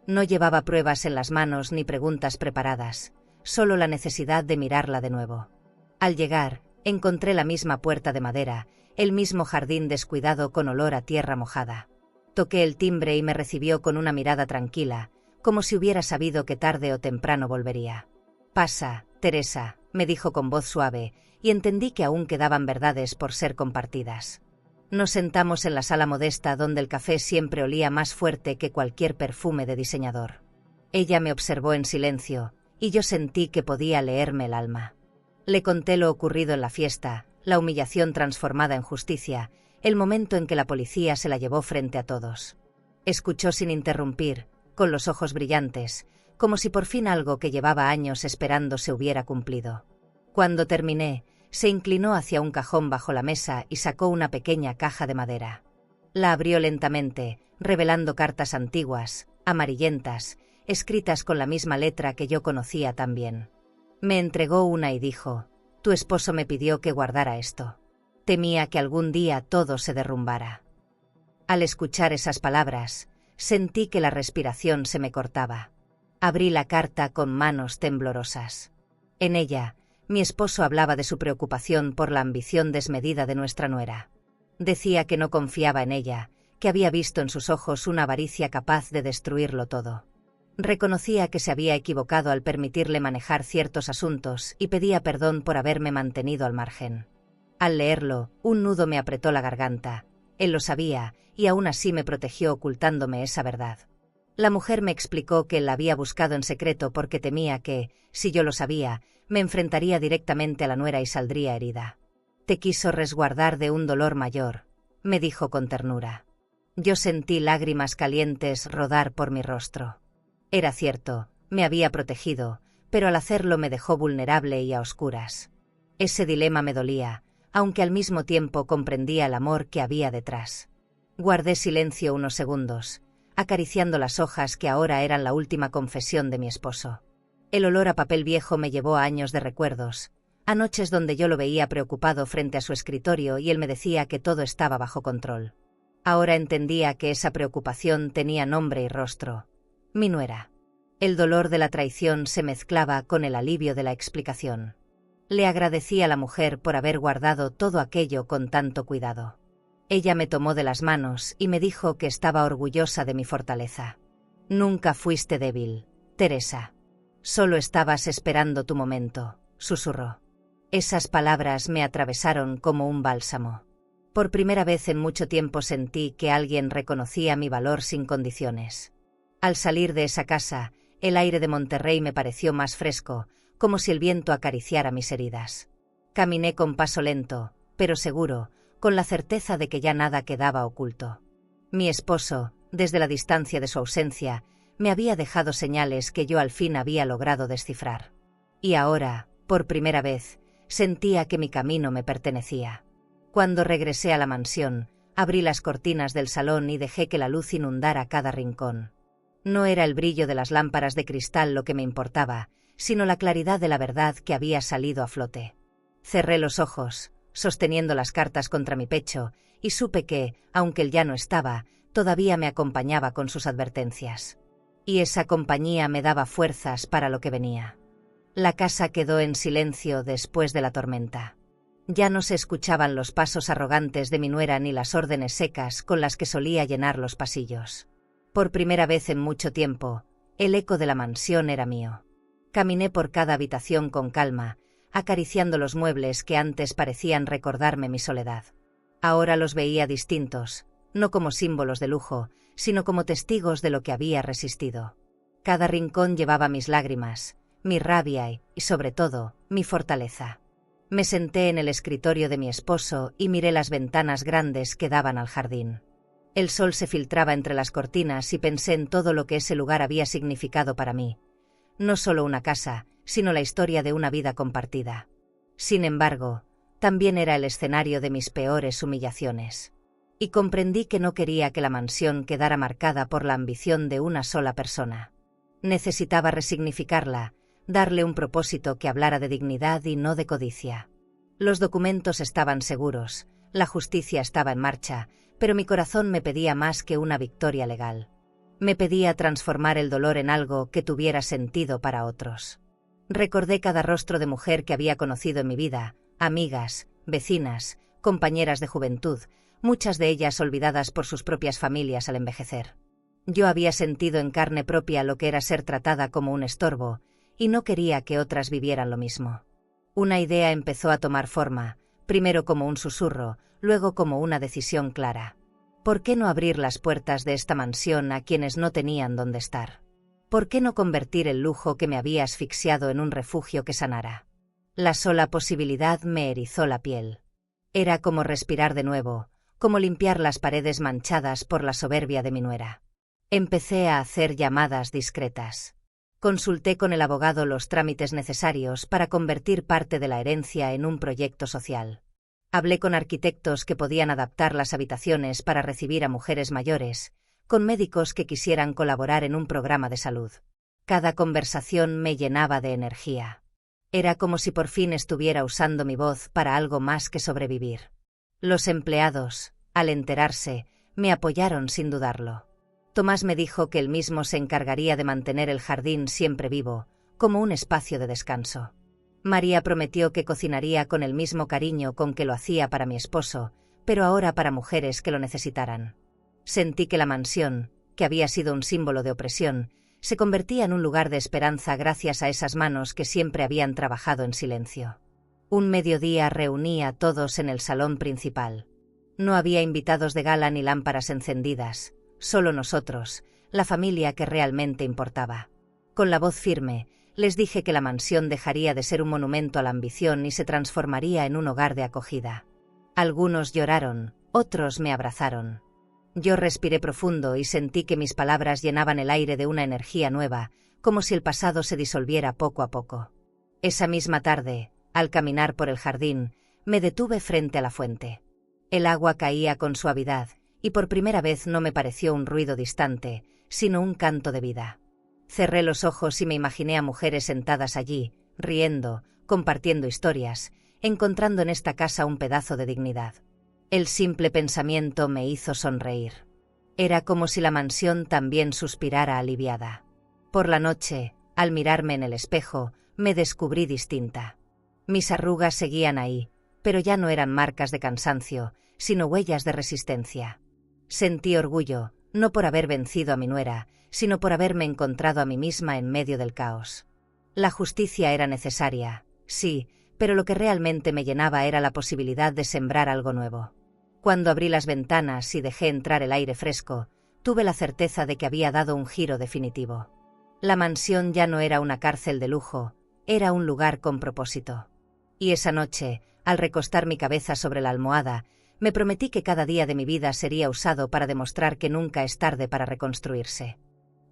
No llevaba pruebas en las manos ni preguntas preparadas, solo la necesidad de mirarla de nuevo. Al llegar, encontré la misma puerta de madera, el mismo jardín descuidado con olor a tierra mojada. Toqué el timbre y me recibió con una mirada tranquila, como si hubiera sabido que tarde o temprano volvería. «Pasa, Teresa», me dijo con voz suave, y entendí que aún quedaban verdades por ser compartidas. Nos sentamos en la sala modesta donde el café siempre olía más fuerte que cualquier perfume de diseñador. Ella me observó en silencio, y yo sentí que podía leerme el alma. Le conté lo ocurrido en la fiesta, la humillación transformada en justicia, el momento en que la policía se la llevó frente a todos. Escuchó sin interrumpir, con los ojos brillantes, como si por fin algo que llevaba años esperando se hubiera cumplido. Cuando terminé, se inclinó hacia un cajón bajo la mesa y sacó una pequeña caja de madera. La abrió lentamente, revelando cartas antiguas, amarillentas, escritas con la misma letra que yo conocía tan bien. Me entregó una y dijo: «Tu esposo me pidió que guardara esto. Temía que algún día todo se derrumbara». Al escuchar esas palabras, sentí que la respiración se me cortaba. Abrí la carta con manos temblorosas. En ella, mi esposo hablaba de su preocupación por la ambición desmedida de nuestra nuera. Decía que no confiaba en ella, que había visto en sus ojos una avaricia capaz de destruirlo todo. Reconocía que se había equivocado al permitirle manejar ciertos asuntos y pedía perdón por haberme mantenido al margen. Al leerlo, un nudo me apretó la garganta. Él lo sabía, y aún así me protegió ocultándome esa verdad. La mujer me explicó que él la había buscado en secreto porque temía que, si yo lo sabía, me enfrentaría directamente a la nuera y saldría herida. Te quiso resguardar de un dolor mayor, me dijo con ternura. Yo sentí lágrimas calientes rodar por mi rostro. Era cierto, me había protegido, pero al hacerlo me dejó vulnerable y a oscuras. Ese dilema me dolía, aunque al mismo tiempo comprendía el amor que había detrás. Guardé silencio unos segundos, acariciando las hojas que ahora eran la última confesión de mi esposo. El olor a papel viejo me llevó a años de recuerdos, a noches donde yo lo veía preocupado frente a su escritorio y él me decía que todo estaba bajo control. Ahora entendía que esa preocupación tenía nombre y rostro. Mi nuera. El dolor de la traición se mezclaba con el alivio de la explicación. Le agradecí a la mujer por haber guardado todo aquello con tanto cuidado. Ella me tomó de las manos y me dijo que estaba orgullosa de mi fortaleza. Nunca fuiste débil, Teresa. Solo estabas esperando tu momento, susurró. Esas palabras me atravesaron como un bálsamo. Por primera vez en mucho tiempo sentí que alguien reconocía mi valor sin condiciones. Al salir de esa casa, el aire de Monterrey me pareció más fresco, como si el viento acariciara mis heridas. Caminé con paso lento, pero seguro, con la certeza de que ya nada quedaba oculto. Mi esposo, desde la distancia de su ausencia, me había dejado señales que yo al fin había logrado descifrar. Y ahora, por primera vez, sentía que mi camino me pertenecía. Cuando regresé a la mansión, abrí las cortinas del salón y dejé que la luz inundara cada rincón. No era el brillo de las lámparas de cristal lo que me importaba, sino la claridad de la verdad que había salido a flote. Cerré los ojos, sosteniendo las cartas contra mi pecho, y supe que, aunque él ya no estaba, todavía me acompañaba con sus advertencias. Y esa compañía me daba fuerzas para lo que venía. La casa quedó en silencio después de la tormenta. Ya no se escuchaban los pasos arrogantes de mi nuera ni las órdenes secas con las que solía llenar los pasillos. Por primera vez en mucho tiempo, el eco de la mansión era mío. Caminé por cada habitación con calma, acariciando los muebles que antes parecían recordarme mi soledad. Ahora los veía distintos, no como símbolos de lujo, sino como testigos de lo que había resistido. Cada rincón llevaba mis lágrimas, mi rabia y, sobre todo, mi fortaleza. Me senté en el escritorio de mi esposo y miré las ventanas grandes que daban al jardín. El sol se filtraba entre las cortinas y pensé en todo lo que ese lugar había significado para mí. No solo una casa, sino la historia de una vida compartida. Sin embargo, también era el escenario de mis peores humillaciones. Y comprendí que no quería que la mansión quedara marcada por la ambición de una sola persona. Necesitaba resignificarla, darle un propósito que hablara de dignidad y no de codicia. Los documentos estaban seguros, la justicia estaba en marcha, pero mi corazón me pedía más que una victoria legal. Me pedía transformar el dolor en algo que tuviera sentido para otros. Recordé cada rostro de mujer que había conocido en mi vida, amigas, vecinas, compañeras de juventud, muchas de ellas olvidadas por sus propias familias al envejecer. Yo había sentido en carne propia lo que era ser tratada como un estorbo, y no quería que otras vivieran lo mismo. Una idea empezó a tomar forma, primero como un susurro, luego como una decisión clara. ¿Por qué no abrir las puertas de esta mansión a quienes no tenían dónde estar? ¿Por qué no convertir el lujo que me había asfixiado en un refugio que sanara? La sola posibilidad me erizó la piel. Era como respirar de nuevo, como limpiar las paredes manchadas por la soberbia de mi nuera. Empecé a hacer llamadas discretas. Consulté con el abogado los trámites necesarios para convertir parte de la herencia en un proyecto social. Hablé con arquitectos que podían adaptar las habitaciones para recibir a mujeres mayores, con médicos que quisieran colaborar en un programa de salud. Cada conversación me llenaba de energía. Era como si por fin estuviera usando mi voz para algo más que sobrevivir. Los empleados, al enterarse, me apoyaron sin dudarlo. Tomás me dijo que él mismo se encargaría de mantener el jardín siempre vivo, como un espacio de descanso. María prometió que cocinaría con el mismo cariño con que lo hacía para mi esposo, pero ahora para mujeres que lo necesitaran. Sentí que la mansión, que había sido un símbolo de opresión, se convertía en un lugar de esperanza gracias a esas manos que siempre habían trabajado en silencio. Un mediodía reuní a todos en el salón principal. No había invitados de gala ni lámparas encendidas, solo nosotros, la familia que realmente importaba. Con la voz firme, les dije que la mansión dejaría de ser un monumento a la ambición y se transformaría en un hogar de acogida. Algunos lloraron, otros me abrazaron. Yo respiré profundo y sentí que mis palabras llenaban el aire de una energía nueva, como si el pasado se disolviera poco a poco. Esa misma tarde, al caminar por el jardín, me detuve frente a la fuente. El agua caía con suavidad, y por primera vez no me pareció un ruido distante, sino un canto de vida. Cerré los ojos y me imaginé a mujeres sentadas allí, riendo, compartiendo historias, encontrando en esta casa un pedazo de dignidad. El simple pensamiento me hizo sonreír. Era como si la mansión también suspirara aliviada. Por la noche, al mirarme en el espejo, me descubrí distinta. Mis arrugas seguían ahí, pero ya no eran marcas de cansancio, sino huellas de resistencia. Sentí orgullo, no por haber vencido a mi nuera, sino por haberme encontrado a mí misma en medio del caos. La justicia era necesaria, sí, pero lo que realmente me llenaba era la posibilidad de sembrar algo nuevo. Cuando abrí las ventanas y dejé entrar el aire fresco, tuve la certeza de que había dado un giro definitivo. La mansión ya no era una cárcel de lujo, era un lugar con propósito. Y esa noche, al recostar mi cabeza sobre la almohada, me prometí que cada día de mi vida sería usado para demostrar que nunca es tarde para reconstruirse.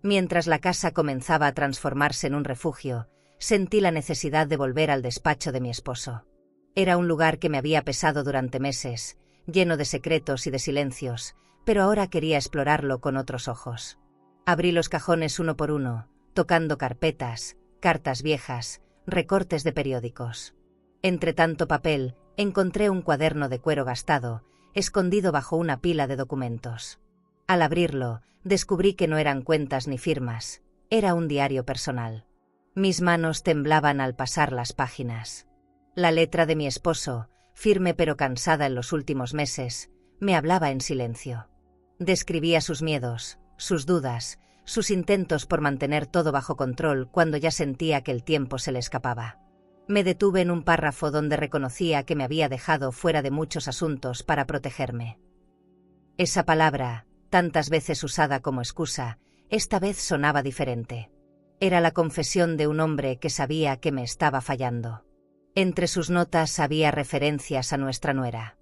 Mientras la casa comenzaba a transformarse en un refugio, sentí la necesidad de volver al despacho de mi esposo. Era un lugar que me había pesado durante meses, lleno de secretos y de silencios, pero ahora quería explorarlo con otros ojos. Abrí los cajones uno por uno, tocando carpetas, cartas viejas, recortes de periódicos. Entre tanto papel, encontré un cuaderno de cuero gastado, escondido bajo una pila de documentos. Al abrirlo, descubrí que no eran cuentas ni firmas, era un diario personal. Mis manos temblaban al pasar las páginas. La letra de mi esposo, firme pero cansada en los últimos meses, me hablaba en silencio. Describía sus miedos, sus dudas, sus intentos por mantener todo bajo control cuando ya sentía que el tiempo se le escapaba. Me detuve en un párrafo donde reconocía que me había dejado fuera de muchos asuntos para protegerme. Esa palabra, tantas veces usada como excusa, esta vez sonaba diferente. Era la confesión de un hombre que sabía que me estaba fallando. Entre sus notas había referencias a nuestra nuera.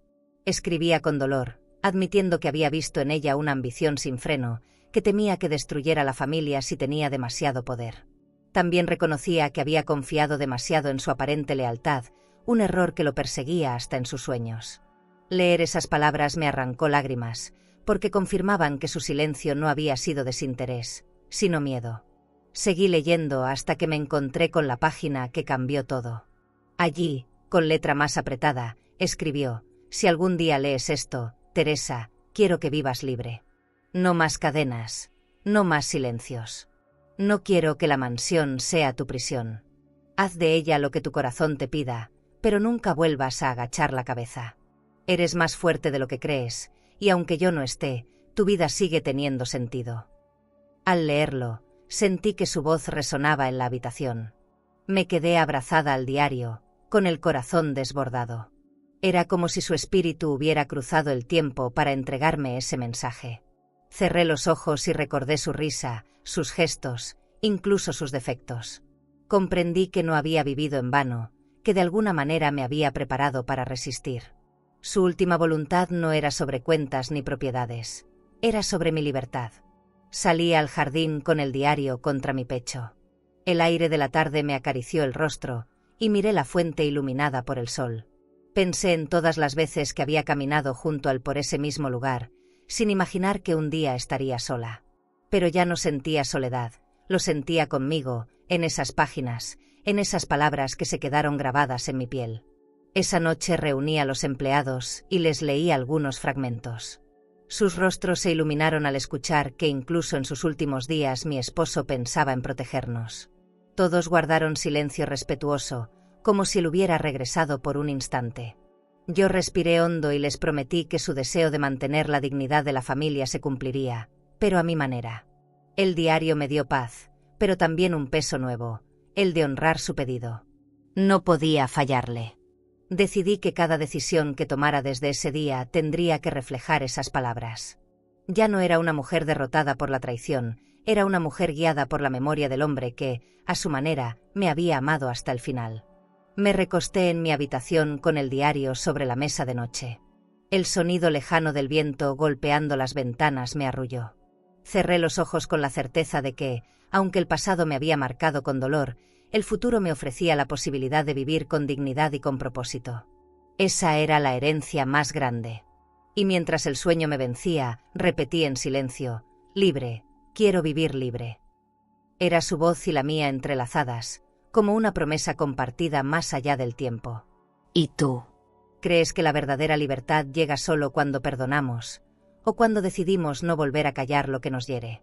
Escribía con dolor, admitiendo que había visto en ella una ambición sin freno, que temía que destruyera la familia si tenía demasiado poder. También reconocía que había confiado demasiado en su aparente lealtad, un error que lo perseguía hasta en sus sueños. Leer esas palabras me arrancó lágrimas, porque confirmaban que su silencio no había sido desinterés, sino miedo. Seguí leyendo hasta que me encontré con la página que cambió todo. Allí, con letra más apretada, escribió: «Si algún día lees esto, Teresa, quiero que vivas libre. No más cadenas, no más silencios. No quiero que la mansión sea tu prisión. Haz de ella lo que tu corazón te pida, pero nunca vuelvas a agachar la cabeza. Eres más fuerte de lo que crees, y aunque yo no esté, tu vida sigue teniendo sentido». Al leerlo, sentí que su voz resonaba en la habitación. Me quedé abrazada al diario, con el corazón desbordado. Era como si su espíritu hubiera cruzado el tiempo para entregarme ese mensaje. Cerré los ojos y recordé su risa, sus gestos, incluso sus defectos. Comprendí que no había vivido en vano, que de alguna manera me había preparado para resistir. Su última voluntad no era sobre cuentas ni propiedades, era sobre mi libertad. Salí al jardín con el diario contra mi pecho. El aire de la tarde me acarició el rostro, y miré la fuente iluminada por el sol. Pensé en todas las veces que había caminado junto al por ese mismo lugar, sin imaginar que un día estaría sola. Pero ya no sentía soledad, lo sentía conmigo, en esas páginas, en esas palabras que se quedaron grabadas en mi piel. Esa noche reuní a los empleados y les leí algunos fragmentos. Sus rostros se iluminaron al escuchar que incluso en sus últimos días mi esposo pensaba en protegernos. Todos guardaron silencio respetuoso, como si él hubiera regresado por un instante. Yo respiré hondo y les prometí que su deseo de mantener la dignidad de la familia se cumpliría, pero a mi manera. El diario me dio paz, pero también un peso nuevo, el de honrar su pedido. No podía fallarle. Decidí que cada decisión que tomara desde ese día tendría que reflejar esas palabras. Ya no era una mujer derrotada por la traición, era una mujer guiada por la memoria del hombre que, a su manera, me había amado hasta el final. Me recosté en mi habitación con el diario sobre la mesa de noche. El sonido lejano del viento golpeando las ventanas me arrulló. Cerré los ojos con la certeza de que, aunque el pasado me había marcado con dolor, el futuro me ofrecía la posibilidad de vivir con dignidad y con propósito. Esa era la herencia más grande. Y mientras el sueño me vencía, repetí en silencio: libre, quiero vivir libre. Era su voz y la mía entrelazadas, como una promesa compartida más allá del tiempo. ¿Y tú? ¿Crees que la verdadera libertad llega solo cuando perdonamos, o cuando decidimos no volver a callar lo que nos hiere?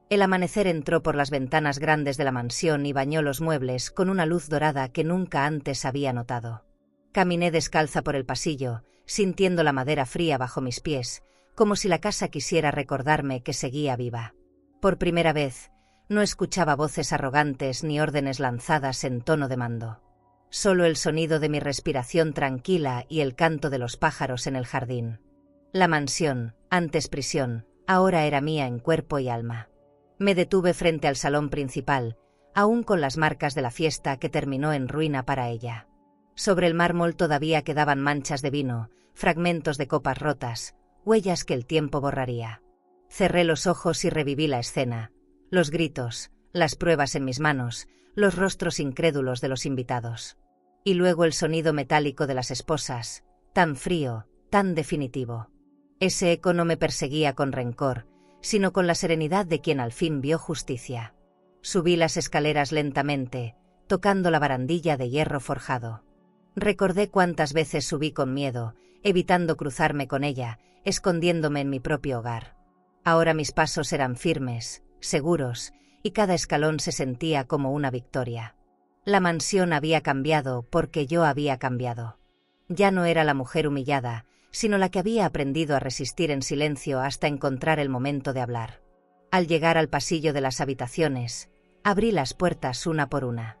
El amanecer entró por las ventanas grandes de la mansión y bañó los muebles con una luz dorada que nunca antes había notado. Caminé descalza por el pasillo, sintiendo la madera fría bajo mis pies, como si la casa quisiera recordarme que seguía viva. Por primera vez, no escuchaba voces arrogantes ni órdenes lanzadas en tono de mando. Solo el sonido de mi respiración tranquila y el canto de los pájaros en el jardín. La mansión, antes prisión, ahora era mía en cuerpo y alma. Me detuve frente al salón principal, aún con las marcas de la fiesta que terminó en ruina para ella. Sobre el mármol todavía quedaban manchas de vino, fragmentos de copas rotas, huellas que el tiempo borraría. Cerré los ojos y reviví la escena, los gritos, las pruebas en mis manos, los rostros incrédulos de los invitados. Y luego el sonido metálico de las esposas, tan frío, tan definitivo. Ese eco no me perseguía con rencor, sino con la serenidad de quien al fin vio justicia. Subí las escaleras lentamente, tocando la barandilla de hierro forjado. Recordé cuántas veces subí con miedo, evitando cruzarme con ella, escondiéndome en mi propio hogar. Ahora mis pasos eran firmes, seguros, y cada escalón se sentía como una victoria. La mansión había cambiado porque yo había cambiado. Ya no era la mujer humillada, sino la que había aprendido a resistir en silencio hasta encontrar el momento de hablar. Al llegar al pasillo de las habitaciones, abrí las puertas una por una.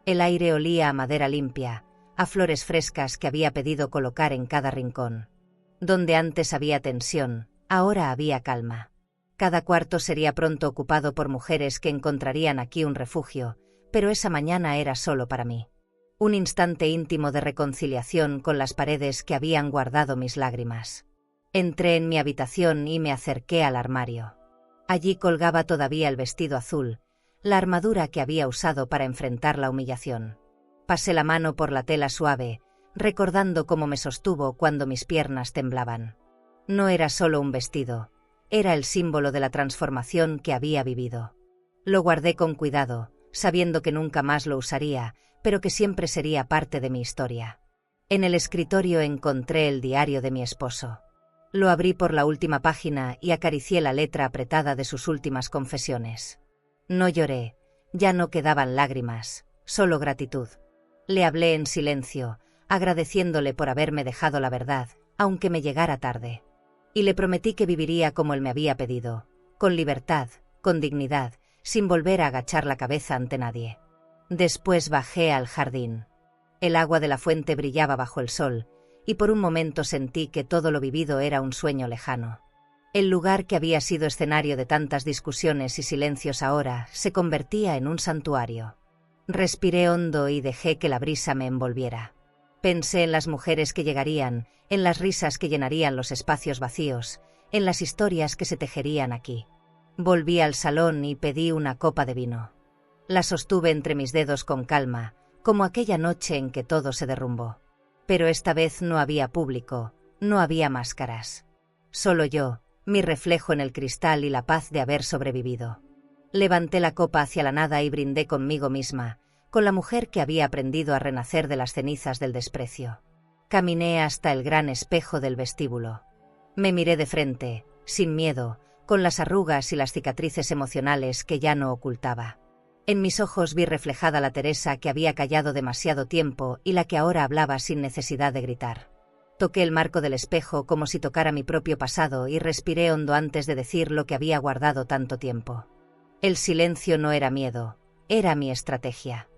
El aire olía a madera limpia, a flores frescas que había pedido colocar en cada rincón. Donde antes había tensión, ahora había calma. Cada cuarto sería pronto ocupado por mujeres que encontrarían aquí un refugio, pero esa mañana era solo para mí. Un instante íntimo de reconciliación con las paredes que habían guardado mis lágrimas. Entré en mi habitación y me acerqué al armario. Allí colgaba todavía el vestido azul, la armadura que había usado para enfrentar la humillación. Pasé la mano por la tela suave, recordando cómo me sostuvo cuando mis piernas temblaban. No era solo un vestido, era el símbolo de la transformación que había vivido. Lo guardé con cuidado, sabiendo que nunca más lo usaría, pero que siempre sería parte de mi historia. En el escritorio encontré el diario de mi esposo. Lo abrí por la última página y acaricié la letra apretada de sus últimas confesiones. No lloré, ya no quedaban lágrimas, solo gratitud. Le hablé en silencio, agradeciéndole por haberme dejado la verdad, aunque me llegara tarde. Y le prometí que viviría como él me había pedido, con libertad, con dignidad, sin volver a agachar la cabeza ante nadie. Después bajé al jardín. El agua de la fuente brillaba bajo el sol, y por un momento sentí que todo lo vivido era un sueño lejano. El lugar que había sido escenario de tantas discusiones y silencios ahora se convertía en un santuario. Respiré hondo y dejé que la brisa me envolviera. Pensé en las mujeres que llegarían, en las risas que llenarían los espacios vacíos, en las historias que se tejerían aquí. Volví al salón y pedí una copa de vino. La sostuve entre mis dedos con calma, como aquella noche en que todo se derrumbó. Pero esta vez no había público, no había máscaras. Solo yo, mi reflejo en el cristal y la paz de haber sobrevivido. Levanté la copa hacia la nada y brindé conmigo misma, con la mujer que había aprendido a renacer de las cenizas del desprecio. Caminé hasta el gran espejo del vestíbulo. Me miré de frente, sin miedo, con las arrugas y las cicatrices emocionales que ya no ocultaba. En mis ojos vi reflejada la Teresa que había callado demasiado tiempo y la que ahora hablaba sin necesidad de gritar. Toqué el marco del espejo como si tocara mi propio pasado y respiré hondo antes de decir lo que había guardado tanto tiempo. El silencio no era miedo, era mi estrategia.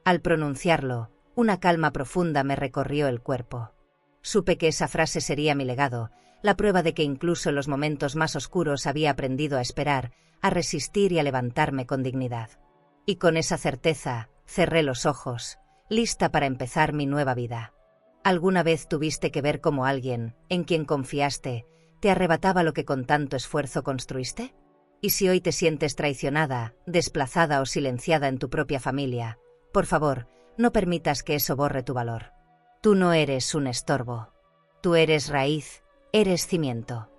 Al pronunciarlo, una calma profunda me recorrió el cuerpo. Supe que esa frase sería mi legado, la prueba de que incluso en los momentos más oscuros había aprendido a esperar, a resistir y a levantarme con dignidad. Y con esa certeza, cerré los ojos, lista para empezar mi nueva vida. ¿Alguna vez tuviste que ver cómo alguien, en quien confiaste, te arrebataba lo que con tanto esfuerzo construiste? Y si hoy te sientes traicionada, desplazada o silenciada en tu propia familia, por favor, no permitas que eso borre tu valor. Tú no eres un estorbo. Tú eres raíz, eres cimiento.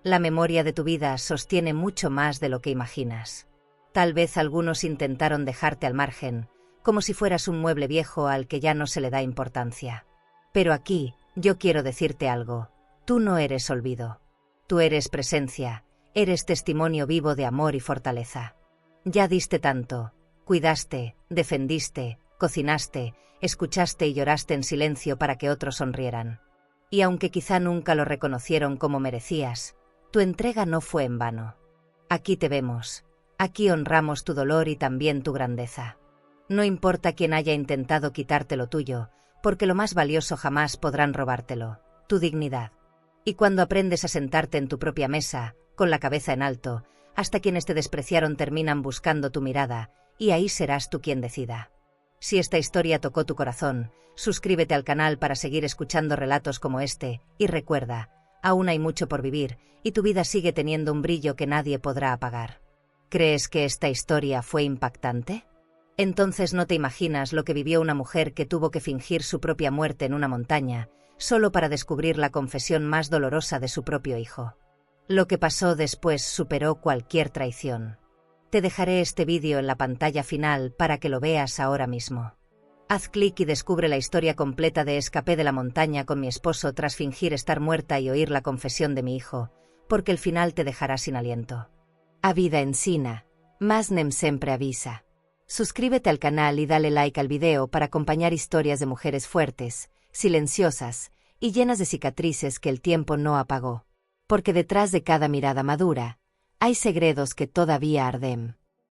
La memoria de tu vida sostiene mucho más de lo que imaginas. Tal vez algunos intentaron dejarte al margen, como si fueras un mueble viejo al que ya no se le da importancia. Pero aquí, yo quiero decirte algo. Tú no eres olvido. Tú eres presencia, eres testimonio vivo de amor y fortaleza. Ya diste tanto, cuidaste, defendiste, cocinaste, escuchaste y lloraste en silencio para que otros sonrieran. Y aunque quizá nunca lo reconocieron como merecías, tu entrega no fue en vano. Aquí te vemos, aquí honramos tu dolor y también tu grandeza. No importa quién haya intentado quitarte lo tuyo, porque lo más valioso jamás podrán robártelo, tu dignidad. Y cuando aprendes a sentarte en tu propia mesa, con la cabeza en alto, hasta quienes te despreciaron terminan buscando tu mirada, y ahí serás tú quien decida. Si esta historia tocó tu corazón, suscríbete al canal para seguir escuchando relatos como este, y recuerda, aún hay mucho por vivir, y tu vida sigue teniendo un brillo que nadie podrá apagar. ¿Crees que esta historia fue impactante? Entonces no te imaginas lo que vivió una mujer que tuvo que fingir su propia muerte en una montaña, solo para descubrir la confesión más dolorosa de su propio hijo. Lo que pasó después superó cualquier traición. Te dejaré este vídeo en la pantalla final para que lo veas ahora mismo. Haz clic y descubre la historia completa de Escapé de la montaña con mi esposo tras fingir estar muerta y oír la confesión de mi hijo, porque el final te dejará sin aliento. A vida ensina, mas nem sempre avisa. Suscríbete al canal y dale like al video para acompañar historias de mujeres fuertes, silenciosas y llenas de cicatrices que el tiempo no apagó. Porque detrás de cada mirada madura, hay segredos que todavía arden.